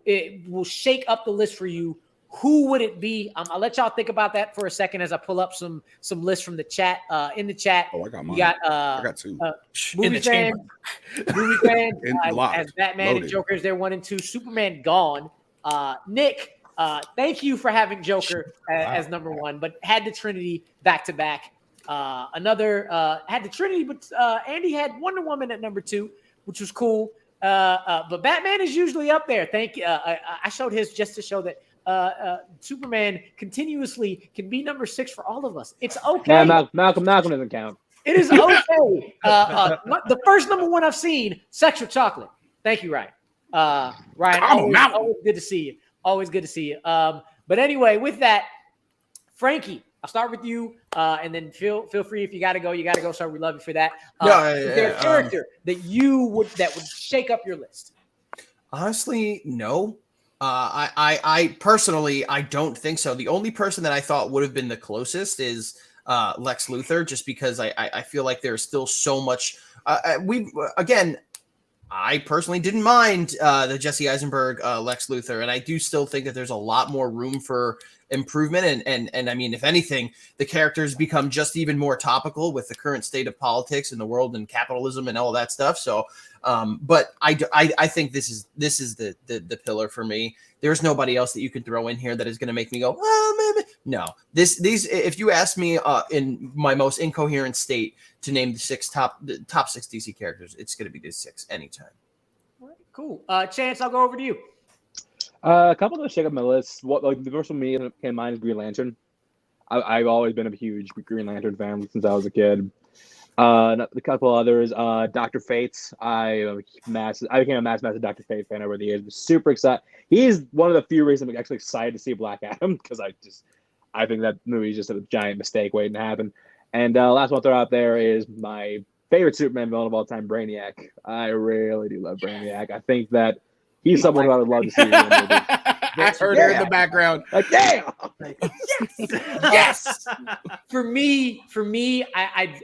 it will shake up the list for you, who would it be? I'll let y'all think about that for a second as I pull up some lists from the chat. In the chat, I got mine. You got I got two. Movie fan, as Batman Loaded. and Joker is their 1 and 2. Superman gone. Nick, thank you for having Joker as number one, but had the Trinity back to back. Another had the Trinity, but Andy had Wonder Woman at number 2, which was cool. But Batman is usually up there. Thank you. I showed his just to show that Superman continuously can be number 6 for all of us. It's okay. Yeah, Malcolm doesn't count. It is okay. The first number one I've seen, Sexual Chocolate. Thank you, Ryan. Ryan, always good to see you. Always good to see you. But anyway, with that, Frankie, I'll start with you, and then feel free if you got to go. You got to go. So we love you for that. Is there a character that would shake up your list? Honestly, no. I personally, I don't think so. The only person that I thought would have been the closest is Lex Luthor, just because I feel like there's still so much. I personally didn't mind the Jesse Eisenberg Lex Luthor, and I do still think that there's a lot more room for improvement. And I mean, if anything, the characters become just even more topical with the current state of politics in the world and capitalism and all that stuff. So, but I think this is the pillar for me. There's nobody else that you can throw in here that is going to make me go, oh, maybe. No, these. If you ask me in my most incoherent state to name the top 6 DC characters, it's going to be these 6 anytime. All right, cool. Chance, I'll go over to you. A couple of shake up my list. The first one me came to mind is Green Lantern. I've always been a huge Green Lantern fan since I was a kid. A couple others, Dr. Fates. I became a massive Dr. Fate fan over the years. Super excited. He's one of the few reasons I'm actually excited to see Black Adam, because I think that movie is just a giant mistake waiting to happen. And last one I'll throw out there is my favorite Superman villain of all time, Brainiac. I really do love Brainiac. I think that he's someone who I would love to see in the movie. I heard her in the background. Like, damn! Yes. For me, I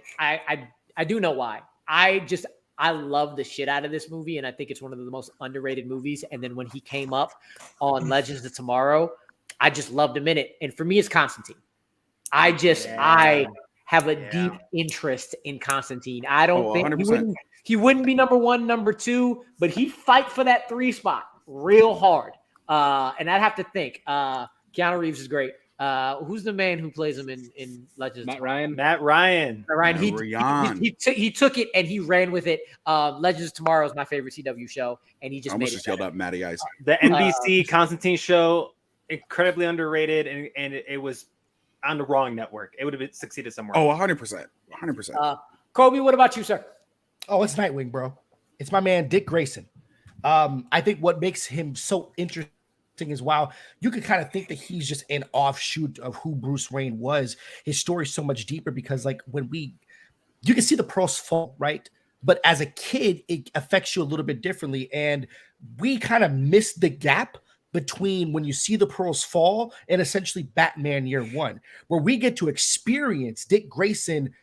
do know why. I love the shit out of this movie, and I think it's one of the most underrated movies. And then when he came up on Legends of Tomorrow, I just loved him in it. And for me, it's Constantine. I have a deep interest in Constantine. I don't think he wouldn't be number 1, number 2, but he'd fight for that 3 spot real hard. And I'd have to think. Keanu Reeves is great. Who's the man who plays him in Legends? Matt Ryan. Matt Ryan. He took it and he ran with it. Legends of Tomorrow is my favorite CW show, and he just almost made just yelled out Matty Ice. The NBC Constantine show, incredibly underrated, and it was on the wrong network. It would have succeeded somewhere. Oh, 100%. 100%. Kobe, what about you, sir? Oh, it's Nightwing, bro. It's my man, Dick Grayson. I think what makes him so interesting is, while you could kind of think that he's just an offshoot of who Bruce Wayne was, his story is so much deeper, because like you can see the pearls fall, right? But as a kid, it affects you a little bit differently. And we kind of missed the gap between when you see the pearls fall and essentially Batman Year One, where we get to experience Dick Grayson,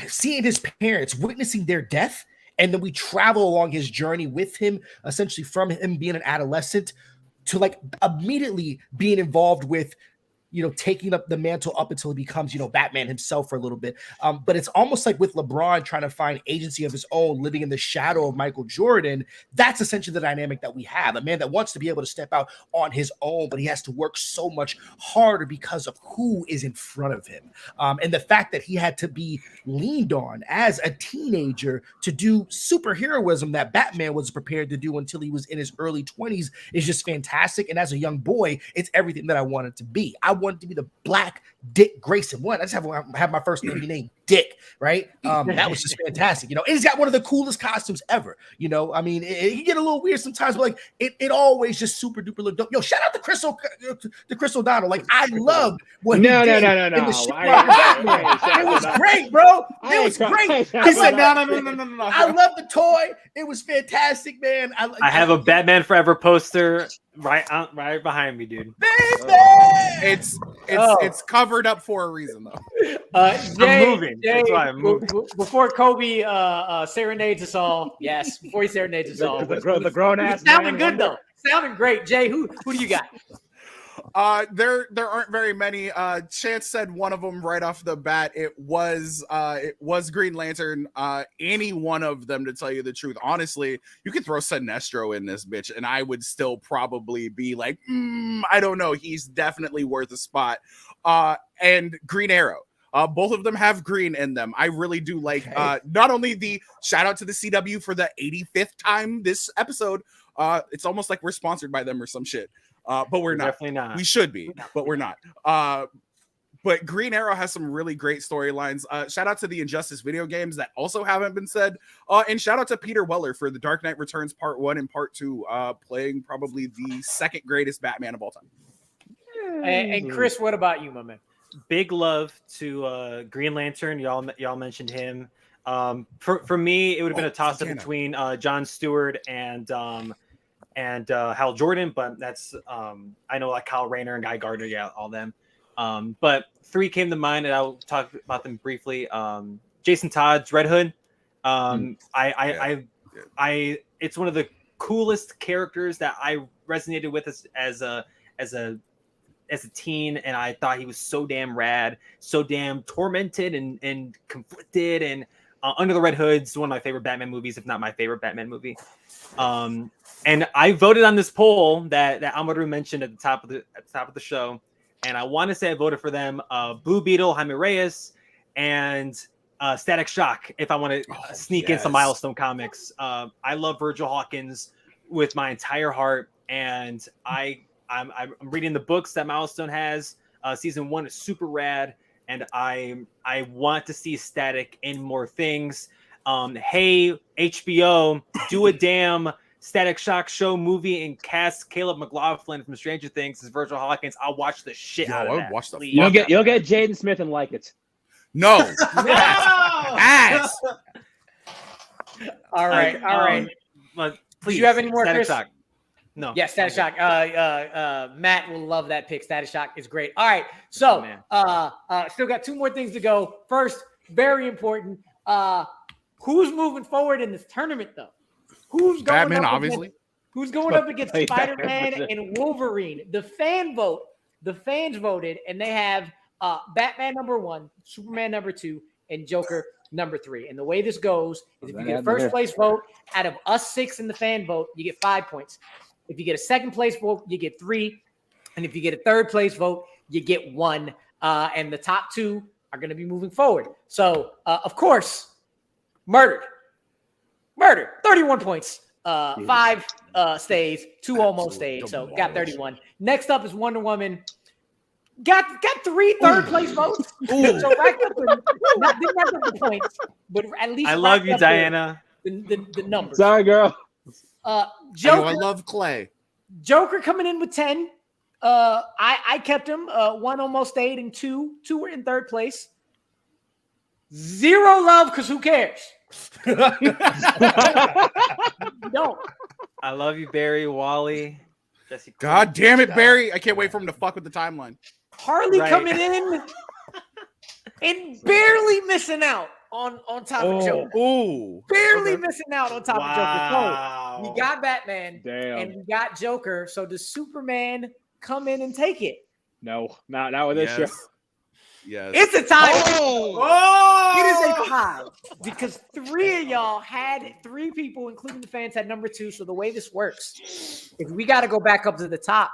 seeing his parents, witnessing their death. And then we travel along his journey with him, essentially from him being an adolescent to like immediately being involved with, taking up the mantle up until he becomes, Batman himself for a little bit. But it's almost like with LeBron trying to find agency of his own, living in the shadow of Michael Jordan. That's essentially the dynamic that we have. A man that wants to be able to step out on his own, but he has to work so much harder because of who is in front of him. And the fact that he had to be leaned on as a teenager to do superheroism that Batman was prepared to do until he was in his early 20s is just fantastic. And as a young boy, it's everything that I wanted to be. I wanted to be the Black Dick Grayson. One, I just have my first name named Dick, right? That was just fantastic. And he's got one of the coolest costumes ever. I mean, it can get a little weird sometimes, but like it always just super duper look dope. Yo, shout out to Chris O'Donnell. Like I loved what he did in the show. It was great, bro. It was great. He said, no. I love the toy. It was fantastic, man. I have a Batman Forever poster right behind me, dude. Baby! It's covered up for a reason though. I'm moving. Jay, That's why I'm moving. Before Kobe serenades us all, yes, before he serenades us all. The grown ass. Sounding good though. Sounding great. Jay, who do you got? There aren't very many. Chance said one of them right off the bat. It was Green Lantern. Any one of them, to tell you the truth. Honestly, you could throw Sinestro in this bitch, and I would still probably be like, I don't know. He's definitely worth a spot. And Green Arrow. Both of them have green in them. I really do like not only the shout out to the CW for the 85th time this episode. It's almost like we're sponsored by them or some shit. But we're not. Definitely not. We should be, but we're not. But Green Arrow has some really great storylines. Shout out to the Injustice video games that also haven't been said. And shout out to Peter Weller for The Dark Knight Returns Part 1 and Part 2, playing probably the second greatest Batman of all time. And Chris, what about you, my man? Big love to Green Lantern. Y'all mentioned him. For me, it would have been a toss up between Jon Stewart and Hal Jordan, but that's I know like Kyle Rayner and Guy Gardner, yeah, all them. But three came to mind, and I'll talk about them briefly. Jason Todd's Red Hood. It's one of the coolest characters that I resonated with as a teen, and I thought he was so damn rad, so damn tormented and conflicted. And Under the Red Hood's one of my favorite Batman movies, if not my favorite Batman movie. And I voted on this poll that Amaru mentioned at the top of the show, and I want to say I voted for them. Blue Beetle, Jaime Reyes, and Static Shock. If I want to sneak in some Milestone comics, I love Virgil Hawkins with my entire heart, and I'm reading the books that Milestone has. Season 1 is super rad, and I want to see Static in more things. Hey, HBO, do a damn Static Shock show movie and cast Caleb McLaughlin from Stranger Things as Virgil Hawkins. I'll watch the shit out of that. Watch the You'll get Jaden Smith and like it. No. Ass. All right. But please, do you have any more, Static Chris? Shock? No. Yeah, Static Shock. Matt will love that pick. Static Shock is great. All right, so still got two more things to go. First, very important. Who's moving forward in this tournament, though? Who's going Batman, up obviously. Who's going up against Spider-Man and Wolverine? The fans voted, and they have Batman number 1, Superman number 2, and Joker number 3. And the way this goes is if you get a first place vote out of us 6 in the fan vote, you get 5 points. If you get a second place vote, you get 3. And if you get a third place vote, you get 1. And the top 2 are going to be moving forward. So, of course, Murdered, 31 points. 5 stays, 2 almost stayed. So got 31. Next up is Wonder Woman. Got 3 third place votes. So racked up the points, but at least I love you, Diana. The numbers. Sorry, girl. Joker, I love Clay. Joker coming in with 10. I kept him. 1 almost stayed, and 2 were in third place. 0 love because who cares? Don't. I love you, Barry, Wally, Jesse. God damn it, Barry! I can't wait for him to fuck with the timeline. Harley coming in and barely missing out on top of Joker. Ooh. Barely missing out on top of Wow. Joker. So we got Batman and we got Joker. So does Superman come in and take it? No, not with this show. Yes. It's a tie. Oh! It is a tie because 3 of y'all had 3 people, including the fans, had number 2. So the way this works is we got to go back up to the top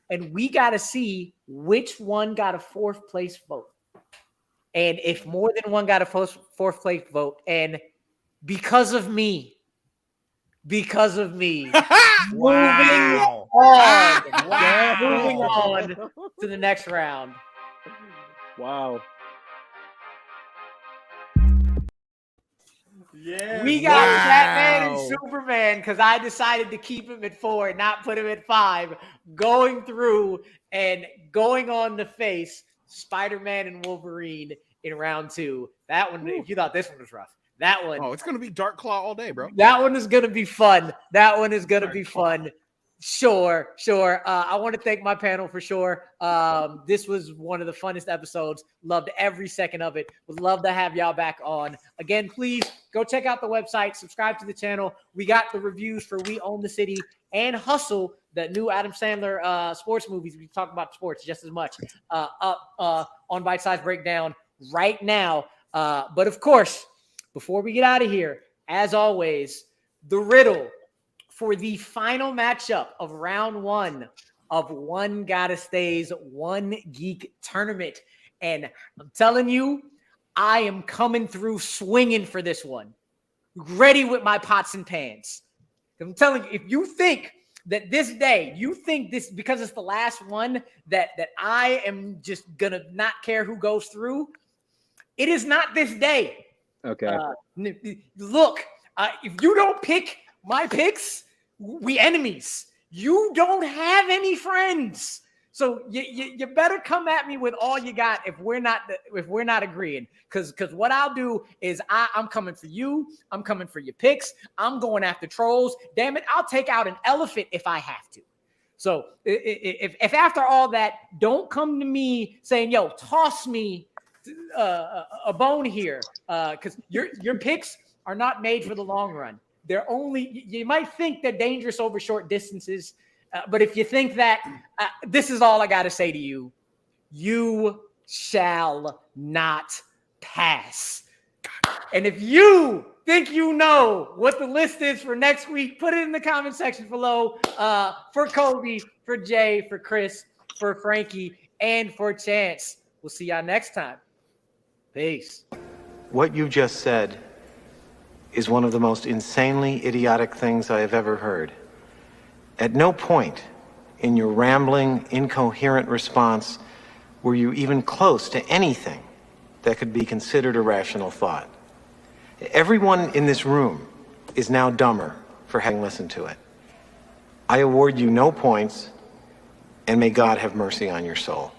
and we got to see which one got a 4th place vote. And if more than one got a 4th place vote, and because of me, moving on to the next round. Wow. Yeah. We got Batman and Superman because I decided to keep him at 4 and not put him at 5, going through and going on to face Spider-Man and Wolverine in round 2. That one, if you thought this one was rough, that one. Oh, it's going to be Dark Claw all day, bro. That one is going to be fun. Sure. I want to thank my panel for sure. This was one of the funnest episodes. Loved every second of it. Would love to have y'all back on. Again, please go check out the website. Subscribe to the channel. We got the reviews for We Own the City and Hustle, that new Adam Sandler sports movies. We talk about sports just as much up on Bitesize Breakdown right now. But of course, before we get out of here, as always, the riddle for the final matchup of round 1 of One Gotta Stay's One Geek Tournament. And I'm telling you, I am coming through swinging for this one. Ready with my pots and pans. I'm telling you, if you think that this day, you think this, because it's the last one, that I am just going to not care who goes through, it is not this day. Okay. Look, if you don't pick my picks, we enemies. You don't have any friends, so you better come at me with all you got if we're not agreeing. Because what I'll do is I'm coming for you. I'm coming for your picks. I'm going after trolls. Damn it, I'll take out an elephant if I have to. So if after all that, don't come to me saying, "Yo, toss me a bone here," because your picks are not made for the long run. They're only, you might think they're dangerous over short distances, but if you think that, this is all I got to say to you. You shall not pass. And if you think you know what the list is for next week, put it in the comment section below. For Kobe, for Jay, for Chris, for Frankie, and for Chance. We'll see y'all next time. Peace. What you just said is one of the most insanely idiotic things I have ever heard. At no point in your rambling, incoherent response were you even close to anything that could be considered a rational thought. Everyone in this room is now dumber for having listened to it. I award you no points, and may God have mercy on your soul.